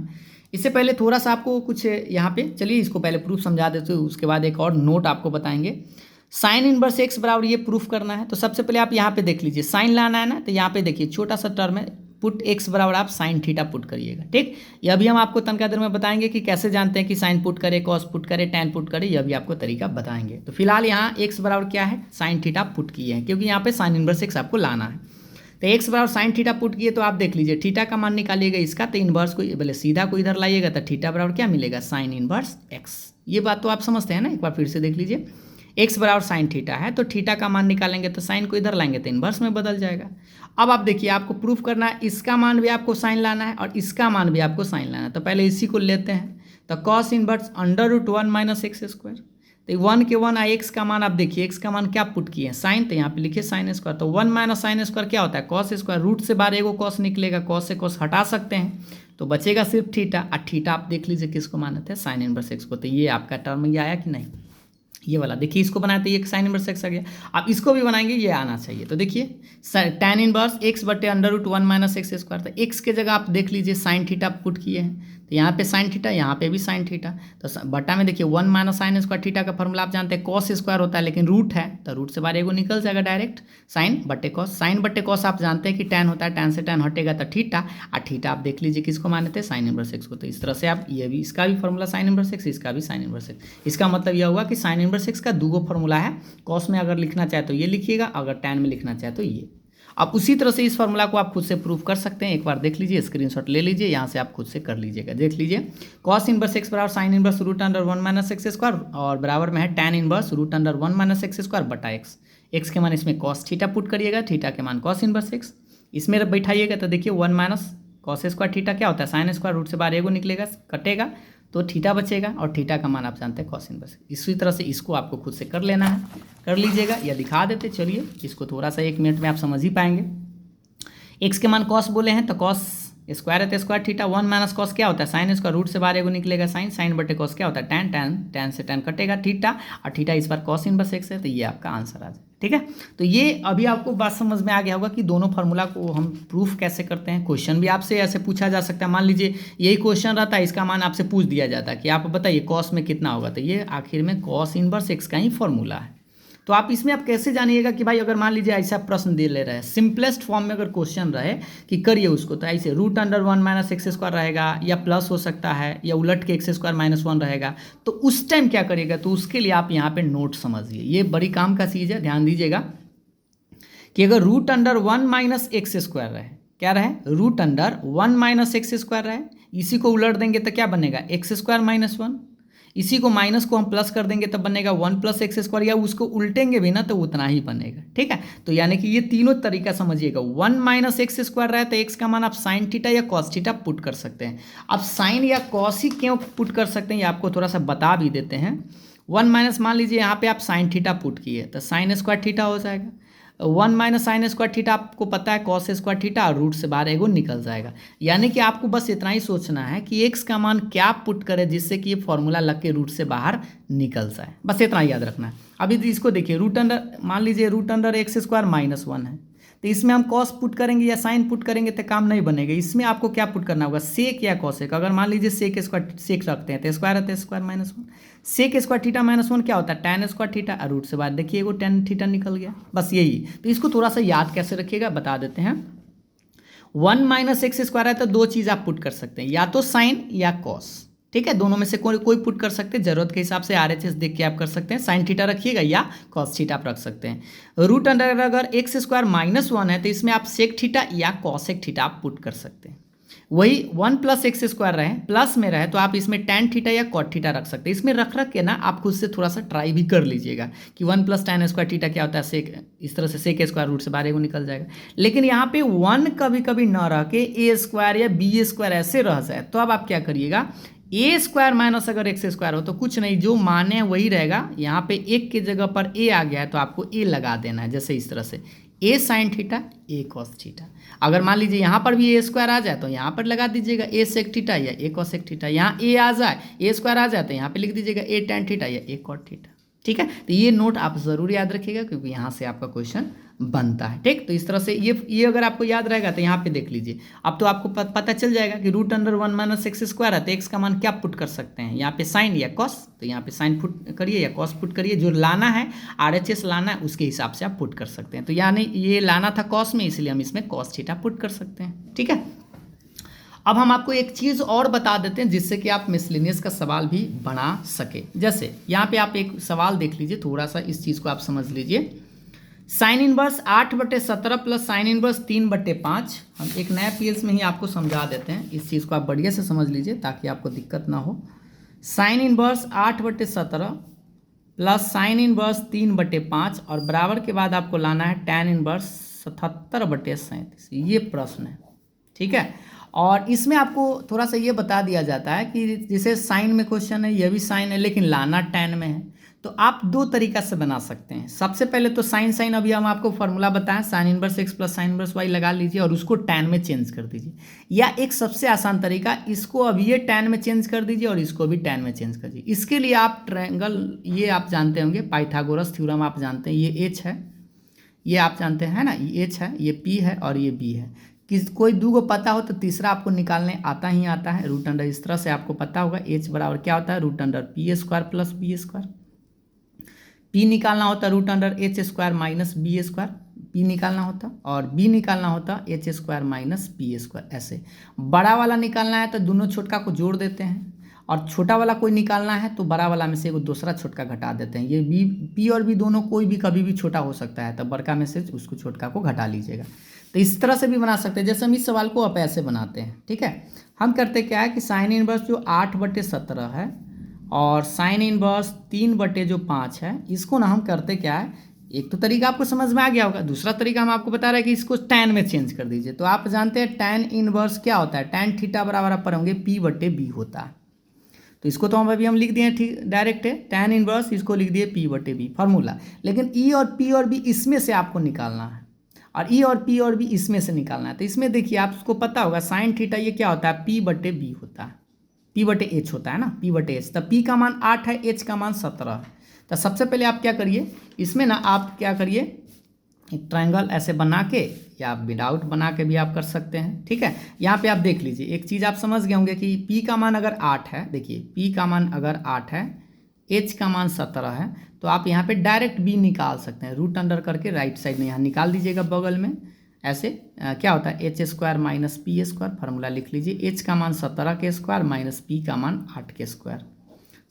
इससे पहले थोड़ा सा आपको कुछ यहाँ पे, चलिए इसको पहले प्रूफ समझा देते हैं, उसके बाद एक और नोट आपको बताएंगे। साइन इनवर्स x बराबर ये प्रूफ करना है तो सबसे पहले आप यहाँ पे देख लीजिए, साइन लाना है ना, तो यहाँ पे देखिए छोटा सा टर्म है, पुट x बराबर आप साइन थीटा पुट करिएगा। ठीक, यह भी हम आपको तनका देर में बताएंगे कि कैसे जानते हैं कि साइन पुट करे, कॉस पुट करे, टैन पुट करे, यह भी आपको तरीका बताएंगे। तो फिलहाल यहाँ x बराबर क्या है, साइन थीटा पुट किए हैं, क्योंकि यहाँ पे साइन इनवर्स x आपको लाना है। तो एक्स बराबर साइन थीटा पुट किए तो आप देख लीजिए थीटा का मान निकालिएगा इसका, तो इन्वर्स को बोले सीधा को इधर लाइएगा तो थीटा बराबर क्या मिलेगा, साइन इन्वर्स एक्स। ये बात तो आप समझते हैं ना, एक बार फिर से देख लीजिए। एक्स बराबर साइन थीटा है तो थीटा का मान निकालेंगे तो साइन को इधर लाएंगे तो इन्वर्स में बदल जाएगा। अब आप देखिए आपको प्रूफ करना है, इसका मान भी आपको साइन लाना है और इसका मान भी आपको साइन लाना है। तो पहले इसी को लेते हैं, तो cos inverse √1 minus x square, तो 1 के 1 एक्स का मान आप देखिए, एक्स का मान क्या पुट किए हैं, साइन, तो यहाँ पे लिखिए साइन स्क्वायर, तो 1 माइनस साइन स्क्वायर क्या होता है, कॉस स्क्वायर, रूट से बाहर एगो कॉस निकलेगा, कॉस से कॉस हटा सकते हैं तो बचेगा सिर्फ थीटा, और थीटा आप देख लीजिए किसको मानते हैं, साइन इनवर्स एक्स को। तो ये आपका टर्म ये आया कि नहीं, ये वाला देखिए, इसको बनाए तो ये साइन इनवर्स एक्स आ गया। आप इसको भी बनाएंगे ये आना चाहिए, तो देखिए tan इनवर्स एक्स बटे √1 माइनस एक्स स्क्वायर, तो एक्स के जगह आप देख लीजिए साइन थीटा पुट किए हैं, तो यहाँ पे साइन थीटा, यहाँ पे भी साइन थीटा, तो बटा में देखिए 1 माइनस साइन स्क्वायर थीटा का फॉर्मूला आप जानते हैं कॉस स्क्वायर होता है, लेकिन रूट है तो रूट से बाहर एगो निकल जाएगा डायरेक्ट, साइन बटे कॉस, साइन बटे कॉस आप जानते हैं कि tan होता है, tan से tan हटेगा तो थीटा, और थीटा आप देख लीजिए किसको माने थे, साइन इनवर्स एक्स को। तो इस तरह से आप ये भी, इसका भी फॉर्मूला साइन इनवर्स एक्स, इसका भी साइन इनवर्स एक्स। इसका मतलब यह हुआ कि साइन इनवर्स एक्स का दूगो फॉर्मूला है, कॉस में अगर लिखना चाहे तो ये लिखिएगा, अगर tan में लिखना चाहे तो ये। अब उसी तरह से इस फार्मूला को आप खुद से प्रूव कर सकते हैं, एक बार देख लीजिए, स्क्रीनशॉट ले लीजिए, यहाँ से आप खुद से कर लीजिएगा। देख लीजिए कॉस इनवर्स एक्स बराबर sine inverse √1 minus x square, और बराबर में है tan inverse √1 minus x square बटा एक्स। एक्स के मान इसमें कॉस थीटा पुट करिएगा, थीटा के मान कॉस इनवर्स एक्स, इसमें बैठाइएगा तो देखिए 1 माइनस कॉस स्क्वायर थीटा क्या होता है, साइन स्क्वायर, रूट से बाहर एगो निकलेगा, कटेगा तो थीटा बचेगा, और थीटा का मान आप जानते हैं कॉस इनवर्स। इसी तरह से इसको आपको खुद से कर लेना है, कर लीजिएगा या दिखा देते, चलिए इसको थोड़ा सा 1 मिनट में आप समझ ही पाएंगे। एक्स के मान कॉस बोले हैं तो कॉस स्क्वायर है तो स्क्वायर थीटा, 1 माइनस कॉस क्या होता है, साइन स्क्वायर, रूट से बाहर एगो निकलेगा साइन, साइन बटे कॉस क्या होता है tan से tan कटेगा थीटा, और थीटा इस बार कॉस इनवर्स एक्स है, तो ये आपका आंसर आ जाए। ठीक है, तो ये अभी आपको बात समझ में आ गया होगा कि दोनों फार्मूला को हम प्रूफ कैसे करते हैं। क्वेश्चन भी आपसे ऐसे पूछा जा सकता है, मान लीजिए यही क्वेश्चन रहता है, इसका मान आपसे पूछ दिया जाता है कि आप बताइए कॉस में कितना होगा, तो ये आखिर में कॉस इनवर्स एक्स का ही फॉर्मूला है। तो आप इसमें आप कैसे जानिएगा कि भाई अगर मान लीजिए ऐसा प्रश्न दे ले रहे हैं, सिंपलेस्ट फॉर्म में अगर क्वेश्चन रहे कि करिए उसको, तो ऐसे √1 माइनस एक्स स्क्वायर रहेगा, या प्लस हो सकता है, या उलट के एक्स स्क्वायर माइनस 1 रहेगा, तो उस टाइम क्या करिएगा, तो उसके लिए आप यहाँ पे नोट समझिए, ये बड़ी काम का चीज़ है, ध्यान दीजिएगा कि अगर √1 माइनस एक्स स्क्वायर रहे, क्या रहे, √1 माइनस एक्स स्क्वायर रहे, इसी को उलट देंगे तो क्या बनेगा, एक्स स्क्वायर माइनस 1, इसी को माइनस को हम प्लस कर देंगे तब बनेगा 1 प्लस एक्स स्क्वायर, या उसको उल्टेंगे भी ना तो उतना ही बनेगा। ठीक है, तो यानी कि ये तीनों तरीका समझिएगा, 1 माइनस एक्स स्क्वायर रहे तो एक्स का मान आप साइन थीटा या कॉस थीटा पुट कर सकते हैं। अब साइन या कॉस ही क्यों पुट कर सकते हैं ये आपको थोड़ा सा बता भी देते हैं। 1 माइनस मान लीजिए यहाँ पे आप साइन थीटा पुट किए तो साइन स्क्वायर थीटा हो जाएगा, 1 माइनस साइन स्क्वायर थीटा आपको पता है कॉस स्क्वायर थीटा, और रूट से बाहर एगो निकल जाएगा। यानी कि आपको बस इतना ही सोचना है कि एक्स का मान क्या पुट करे जिससे कि ये फॉर्मूला लग के रूट से बाहर निकल जाए, बस इतना याद रखना है। अभी इसको देखिए मान लीजिए √x² माइनस 1 है, तो इसमें हम कॉस पुट करेंगे या साइन पुट करेंगे तो काम नहीं बनेगा, इसमें आपको क्या पुट करना होगा, सेक या कॉसेक। अगर मान लीजिए सेक स्क्वायर सेक रखते हैं तो स्क्वायर है तो square minus 1, sec square theta minus 1 क्या होता है, tan स्क्वायर थीटा, और रूट से बाद देखिए वो tan थीटा निकल गया, बस यही। तो इसको थोड़ा सा याद कैसे रखिएगा बता देते हैं। 1 माइनस एक्स स्क्वायर है तो दो चीज़ आप पुट कर सकते हैं, या तो साइन या कॉस, ठीक है, दोनों में से कोई पुट कर सकते हैं, जरूरत के हिसाब से RHS देख के आप कर सकते हैं, साइन थीटा रखिएगा या कॉस थीटा आप रख सकते हैं। √, अगर एक्स स्क्वायर माइनस 1 है तो इसमें आप सेक थीटा या कॉसेक थीटा आप पुट कर सकते हैं। वही 1 प्लस एक्स स्क्वायर रहे, प्लस में रहे तो आप इसमें tan थीटा या कॉट थीटा रख सकते हैं। इसमें रख के ना आप खुद से थोड़ा सा ट्राई भी कर लीजिएगा कि 1 प्लस tan स्क्वायर थीटा क्या होता है, सेक, इस तरह से सेक स्क्वायर, रूट से बाहर एगो निकल जाएगा। लेकिन यहाँ पे 1 कभी कभी ना रह के a स्क्वायर या b स्क्वायर ऐसे रह जाए, तो अब आप क्या करिएगा, ए स्क्वायर माइनस अगर एक्स स्क्वायर हो तो कुछ नहीं, जो माने वही रहेगा। यहाँ पे एक की जगह पर ए आ गया है तो आपको ए लगा देना है, जैसे इस तरह से ए साइन थीटा ए कॉस थीटा। अगर मान लीजिए यहाँ पर भी ए स्क्वायर आ जाए तो यहाँ पर लगा दीजिएगा ए सेक थीटा या ए कॉसेक थीटा। यहाँ ए आ जाए, ए स्क्वायर आ जाए तो यहाँ पे लिख दीजिएगा ए tan थीटा या ए कॉट थीटा। ठीक है, तो ये नोट आप ज़रूर याद रखिएगा क्योंकि यहाँ से आपका क्वेश्चन बनता है। ठीक, तो इस तरह से ये अगर आपको याद रहेगा तो यहाँ पे देख लीजिए, अब तो आपको पता चल जाएगा कि √1 माइनस एक्स स्क्वायर है तो एक्स का मान क्या पुट कर सकते हैं, यहाँ पे साइन या कॉस, तो यहाँ पे साइन पुट करिए या कॉस पुट करिए, जो लाना है RHS लाना है उसके हिसाब से आप पुट कर सकते हैं। तो यानी ये लाना था कॉस में, इसलिए हम इसमें कॉस थीटा पुट कर सकते हैं। ठीक है, अब हम आपको एक चीज़ और बता देते हैं जिससे कि आप मिसलेनियस का सवाल भी बना सके। जैसे यहाँ पे आप एक सवाल देख लीजिए, थोड़ा सा इस चीज़ को आप समझ लीजिए। Sine inverse 8/17 plus sine inverse 3/5। हम एक नया पीएस में ही आपको समझा देते हैं, इस चीज़ को आप बढ़िया से समझ लीजिए ताकि आपको दिक्कत ना हो। Sine inverse 8/17 plus sine inverse 3/5 और बराबर के बाद आपको लाना है tan इनवर्स 77/37। ये प्रश्न है, ठीक है। और इसमें आपको थोड़ा सा ये बता दिया जाता है कि जैसे साइन में क्वेश्चन है, ये भी साइन है लेकिन लाना tan में है, तो आप दो तरीका से बना सकते हैं। सबसे पहले तो साइन अभी हम आपको फॉर्मूला बताएं, sign inverse x plus sine inverse y लगा लीजिए और उसको tan में चेंज कर दीजिए। या एक सबसे आसान तरीका, इसको अब ये tan में चेंज कर दीजिए और इसको भी tan में चेंज कर दीजिए। इसके लिए आप ट्रायंगल, ये आप जानते होंगे पाइथागोरस थ्योरम आप जानते हैं, ये h है, ये आप जानते हैं ना, ये h है, ये p है और ये b है। कोई दो को पता हो तो तीसरा आपको निकालने आता ही आता है। रूट अंडर, इस तरह से आपको पता होगा h बराबर क्या होता है, root under p² plus b²। p निकालना होता root under h² minus b², p निकालना होता, और b निकालना होता h² माइनस p²। ऐसे बड़ा वाला निकालना है तो दोनों छोटका को जोड़ देते हैं, और छोटा वाला कोई निकालना है तो बड़ा वाला में से एक दूसरा छोटका घटा देते हैं। ये b, p और b दोनों कोई भी कभी भी छोटा हो सकता है, तो बड़का में से उसको छोटका को घटा लीजिएगा। तो इस तरह से भी बना सकते हैं, जैसे हम इस सवाल को आप ऐसे बनाते हैं, ठीक है। हम करते क्या है कि साइन इनवर्स जो 8/17 है और साइन इनवर्स 3/5 है, इसको ना हम करते क्या है, एक तो तरीका आपको समझ में आ गया होगा, दूसरा तरीका हम आपको बता रहे हैं कि इसको tan में चेंज कर दीजिए। तो आप जानते हैं tan इनवर्स क्या होता है, tan थीटा बराबर आप पढ़ोगे p/b होता है। तो इसको तो हम अभी हम लिख दिए, ठीक डायरेक्ट है, tan इनवर्स इसको लिख दिए p/b फार्मूला। लेकिन e और p और b इसमें से आपको निकालना है, और e और p और b इसमें से निकालना है। तो इसमें देखिए आपको पता होगा साइन थीटा ये क्या होता है, p/b होता है, p/h होता है ना, p/h। तो p का मान 8 है, h का मान 17 है। तो सबसे पहले आप क्या करिए, इसमें ना आप क्या करिए, एक ट्रायंगल ऐसे बना के, या आप विदाउट बना के भी आप कर सकते हैं, ठीक है। यहाँ पे आप देख लीजिए, एक चीज़ आप समझ गए होंगे कि p का मान अगर 8 है, देखिए p का मान अगर 8 है, h का मान 17 है, तो आप यहाँ पे डायरेक्ट b निकाल सकते हैं, रूट अंडर करके राइट साइड में यहाँ निकाल दीजिएगा बगल में। ऐसे क्या होता है, h² माइनस p² फार्मूला लिख लीजिए। h का मान 17 के स्क्वायर माइनस p का मान 8 के स्क्वायर।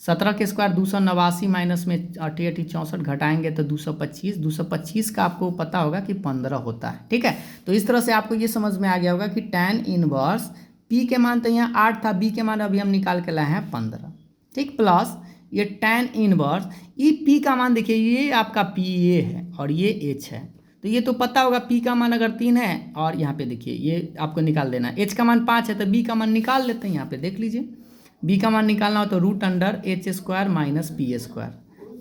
17 के स्क्वायर 289 माइनस में 8 64 घटाएंगे तो 225। 225 का आपको पता होगा कि 15 होता है, ठीक है। तो इस तरह से आपको ये समझ में आ गया होगा कि tan इनवर्स p के मान तो यहाँ 8 था, b के मान अभी हम निकाल के लाए हैं 15, ठीक, प्लस ये tan इनवर्स ये p का मान देखिए, ये आपका p ये है और ये h है। तो ये तो पता होगा p का मान अगर 3 है, और यहाँ पे देखिए ये आपको निकाल देना है, h का मान 5 है तो b का मान निकाल लेते हैं। यहाँ पे देख लीजिए b का मान निकालना हो तो root under h² minus p²।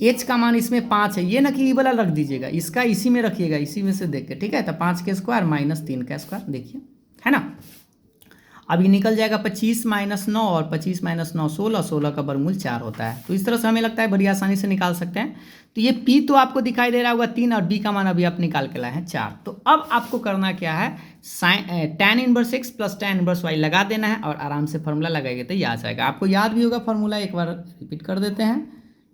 h का मान इसमें 5 है, ये ना कि ये वाला रख दीजिएगा, इसका इसी में रखिएगा, इसी में से देख के, ठीक है। तो 5 के स्क्वायर माइनस 3 का स्क्वायर, देखिए है ना। अब ये निकल जाएगा 25 माइनस 9 और 25 माइनस 9 16, 16 का वर्गमूल 4 होता है। तो इस तरह से हमें लगता है बड़ी आसानी से निकाल सकते हैं। तो ये p तो आपको दिखाई दे रहा होगा 3 और b का मान अभी आप निकाल के लाए हैं 4। तो अब आपको करना क्या है, tan inverse x plus tan inverse y लगा देना है और आराम से फार्मूला लगाएंगे तो ये आ जाएगा। आपको याद भी होगा फार्मूला, एक बार रिपीट कर देते हैं,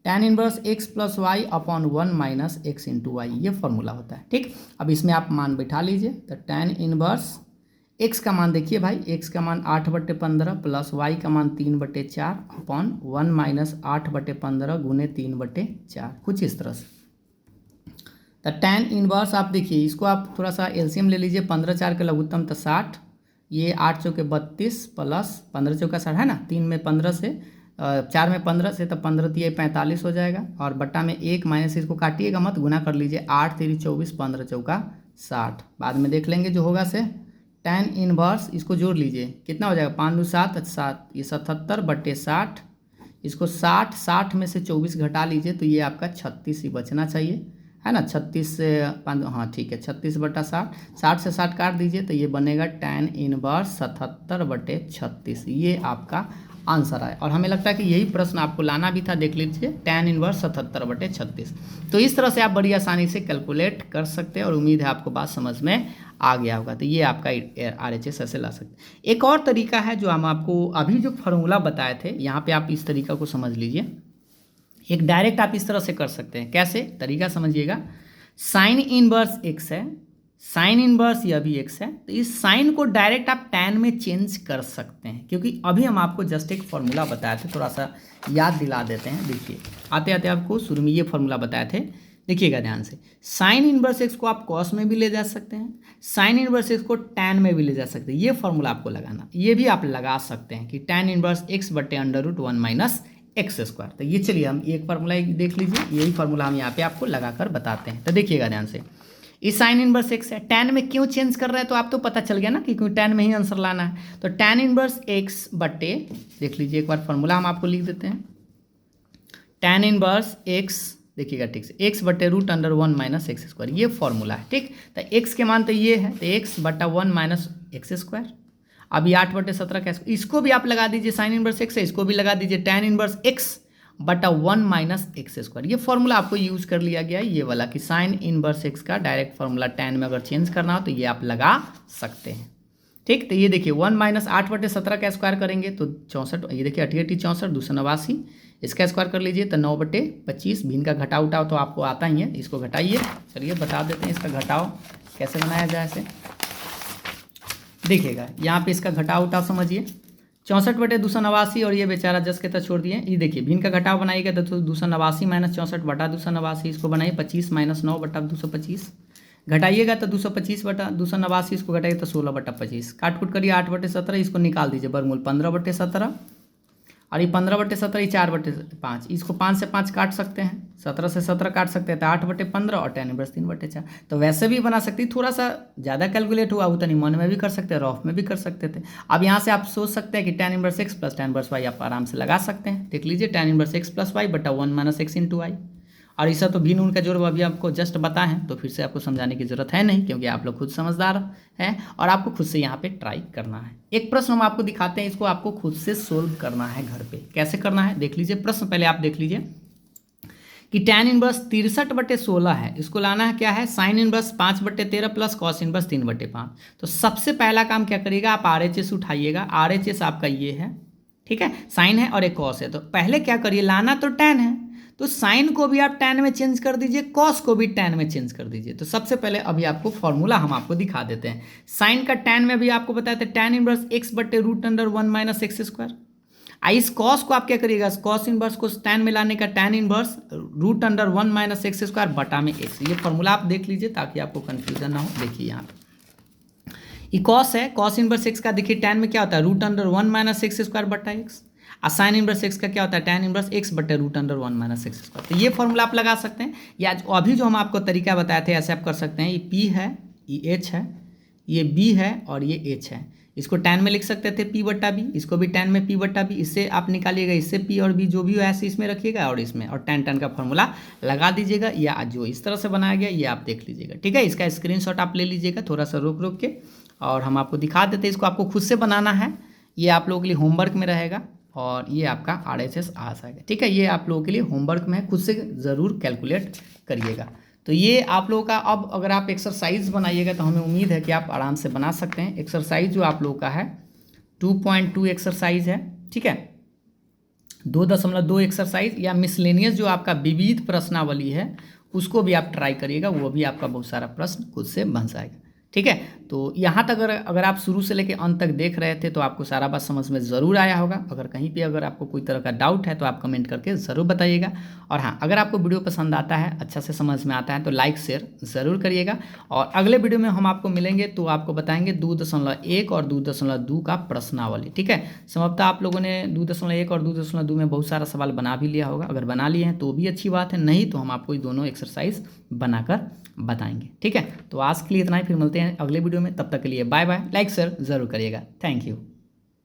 tan inverse x plus y upon 1 minus x into y, ये फार्मूला होता है, ठीक। अब इसमें आप मान बैठा लीजिए। तो tan इनवर्स x का मान देखिए भाई, x का मान 8/15 प्लस y का मान 3/4 अपॉन 1 माइनस 8/15 गुने 3/4, कुछ इस तरह से। तो tan इनवर्स आप देखिए, इसको आप थोड़ा सा एलसीएम ले लीजिए, 15 4 के लघुत्तम तो 60, ये 8 चौके 32 प्लस 15 चौका 60 है ना, 3 में 15 से 4 में 15 से, तो 15 3 45 हो जाएगा, और बट्टा में 1 माइनस, इसको काटिएगा मत, गुना कर लीजिए, 8 3 24 15 चौका 60, बाद में देख लेंगे जो होगा से। tan इनवर्स इसको जोड़ लीजिए, कितना हो जाएगा, 5 2 7 7, ये 77/60, इसको 60 में से 24 घटा लीजिए तो ये आपका 36 ही बचना चाहिए, है ना। 36 से 5, हाँ ठीक है, 36/60, 60 से 60 काट दीजिए तो ये बनेगा tan इनवर्स 77/36, ये आपका आंसर है। और हमें लगता है कि यही प्रश्न आपको लाना भी था, देख लीजिए, tan इनवर्स 77/36। तो इस तरह से आप बड़ी आसानी से कैलकुलेट कर सकते हैं, और उम्मीद है आपको बात समझ में आ गया होगा। तो ये आपका RHS ऐसे ला सकते हैं। एक और तरीका है जो हम आपको अभी जो फार्मूला बताए थे, यहाँ पे आप इस तरीका को समझ लीजिए। एक डायरेक्ट आप इस तरह से कर सकते हैं, कैसे, तरीका समझिएगा। साइन इनवर्स x है, साइन इनवर्स यह भी x है, तो इस साइन को डायरेक्ट आप tan में चेंज कर सकते हैं, क्योंकि अभी हम आपको जस्ट एक फार्मूला बताए थे, थोड़ा सा याद दिला देते हैं। देखिए आते आते आपको शुरू में ये फार्मूला बताए थे देखिएगा ध्यान से, साइन इनवर्स एक्स को आप कॉस में भी ले जा सकते हैं, साइन इनवर्स एक्स को टैन में भी ले जा सकते हैं। ये फॉर्मूला आपको लगाना, ये भी आप लगा सकते हैं कि टैन इनवर्स एक्स बटे under root 1 minus x square. तो ये चलिए हम एक फार्मूला देख लीजिए, यही फार्मूला हम यहाँ पे आपको लगाकर बताते हैं। तो देखिएगा ध्यान से, इस साइन इनवर्स एक्स है, टैन में क्यों चेंज कर रहा है तो आप तो पता चल गया ना कि क्यों टैन में ही आंसर लाना है। तो टैन इनवर्स एक्स बटे, देख लीजिए एक बार फार्मूला हम आपको लिख देते हैं, टैन इनवर्स एक्स, देखिएगा ठीक से, एक्स बटे root under 1 minus x square, ये फॉर्मूला है। ठीक, तो एक्स के मान तो ये है, तो एक्स बटा 1 माइनस एक्स स्क्वायर। अब ये 8/17 का, इसको भी आप लगा दीजिए, साइन इनवर्स एक्स है, इसको भी लगा दीजिए, टैन इनवर्स एक्स बटा 1 माइनस एक्स स्क्वायर। ये फॉर्मूला आपको यूज कर लिया गया है, ये वाला कि साइन इनवर्स एक्स का डायरेक्ट फॉर्मूला टैन में अगर चेंज करना हो तो ये आप लगा सकते हैं। ठीक, तो ये देखिए 1 माइनस 8/17 का स्क्वायर करेंगे तो 64, ये देखिए 88 64 289, इसका स्क्वायर कर लीजिए तो 9/25, भिन्न का घटाव उठाव तो आपको आता ही है, इसको घटाइए। चलिए बता देते हैं इसका घटाव कैसे बनाया जाए ऐसे। देखिएगा यहाँ पे इसका घटाव उठाव समझिए, 64/289 और ये बेचारा जस के तक छोड़ दिए। ये देखिए भिन्न का घटाव बनाइएगा तो 289 माइनस 64/289, इसको बनाइए 25 माइनस 9/225, घटाइएगा तो 225/289, इसको घटाइए तो 16/25, काट कूट करिए 8/17, इसको निकाल दीजिए वर्गमूल 15/17, और ये 15/17 ये 4/5, इसको 5 से 5 काट सकते हैं, 17 से 17 काट सकते हैं तो 8/15 और टैन इनवर्स 3/4। तो वैसे भी बना सकती, थोड़ा सा ज़्यादा कैलकुलेट हुआ उतना मन में भी कर सकते हैं, रफ में भी कर सकते थे। अब यहाँ से आप सोच सकते हैं कि tan inverse x plus tan inverse y आप आराम से लगा सकते हैं। देख लीजिए tan inverse x plus y बटा 1 माइनस एक्स इंटू वाई, और इसका तो भिन्न उनका जोड़ अभी आपको जस्ट बताएं हैं, तो फिर से आपको समझाने की जरूरत है नहीं, क्योंकि आप लोग खुद समझदार हैं और आपको खुद से यहाँ पे ट्राई करना है। एक प्रश्न हम आपको दिखाते हैं, इसको आपको खुद से सोल्व करना है घर पे। कैसे करना है देख लीजिए, प्रश्न पहले आप देख लीजिए कि टैन इनवर्स 63/16 है, इसको लाना है क्या है, sine inverse 5/13 plus cos inverse 3/5। तो सबसे पहला काम क्या करिएगा, आप RHS उठाइएगा, RHS आपका ये है, ठीक है, साइन है और एक कॉस है। तो पहले क्या करिए, लाना तो टैन है तो साइन को भी आप टैन में चेंज कर दीजिए, कॉस को भी टैन में चेंज कर दीजिए। तो सबसे पहले अभी आपको फॉर्मूला हम आपको दिखा देते हैं। साइन का टैन में भी आपको बताए थे, टैन इनवर्स एक्स बटे root under 1 minus x square. इस कॉस को आप क्या करिएगा, कॉस इनवर्स को टैन में लाने का tan inverse root under 1 minus x square बटा में एक्स। ये फॉर्मूला आप देख लीजिए ताकि आपको कन्फ्यूजन ना हो। देखिए यहाँ पे ये कॉस है, कॉस इनवर्स एक्स का देखिए टैन में क्या होता है, root under 1 minus x square बटा एक्स। और साइन इनवर्स एक्स का क्या होता है, टैन इनवर्स एक्स बटे root under 1 minus x square. तो ये फॉर्मूला आप लगा सकते हैं, या अभी जो हम आपको तरीका बताए थे ऐसे आप कर सकते हैं। ये पी है, ये एच है, ये बी है और ये एच है। इसको टैन में लिख सकते थे पी बटा बी, इसको भी टैन में पी बटा बी, इससे आप निकालिएगा, इससे पी और बी जो भी हो ऐसे इसमें रखिएगा और इसमें, और टैन टैन का फॉर्मूला लगा दीजिएगा, या जो इस तरह से बनाया गया ये आप देख लीजिएगा। ठीक है, इसका स्क्रीनशॉट आप ले लीजिएगा थोड़ा सा रोक रोक के, और हम आपको दिखा देते हैं। इसको आपको खुद से बनाना है, ये आप लोगों के लिए होमवर्क में रहेगा, और ये आपका RHS आ जाएगा। ठीक है, ये आप लोगों के लिए होमवर्क में है, खुद से ज़रूर कैलकुलेट करिएगा। तो ये आप लोगों का, अब अगर आप एक्सरसाइज बनाइएगा तो हमें उम्मीद है कि आप आराम से बना सकते हैं। एक्सरसाइज जो आप लोगों का है 2.2 एक्सरसाइज है, ठीक है, 2.2 एक्सरसाइज, या मिसलेनियस जो आपका विविध प्रश्नावली है उसको भी आप ट्राई करिएगा, वो भी आपका बहुत सारा प्रश्न खुद से बन जाएगा। ठीक है, तो यहाँ तक अगर आप शुरू से लेकर अंत तक देख रहे थे तो आपको सारा बात समझ में ज़रूर आया होगा। अगर कहीं पे अगर आपको कोई तरह का डाउट है तो आप कमेंट करके ज़रूर बताइएगा। और हाँ, अगर आपको वीडियो पसंद आता है, अच्छा से समझ में आता है तो लाइक शेयर ज़रूर करिएगा। और अगले वीडियो में हम आपको मिलेंगे तो आपको बताएंगे 2.1 और 2.2 का प्रश्नावली। ठीक है, संभवतः आप लोगों ने 2.1 और 2.2 में बहुत सारा सवाल बना भी लिया होगा, अगर बना लिए हैं तो भी अच्छी बात है, नहीं तो हम आपको ये दोनों एक्सरसाइज बनाकर बताएंगे। ठीक है, तो आज के लिए इतना ही, फिर मिलते हैं अगले वीडियो में, तब तक के लिए बाय बाय। लाइक शेयर जरूर करिएगा। Thank you.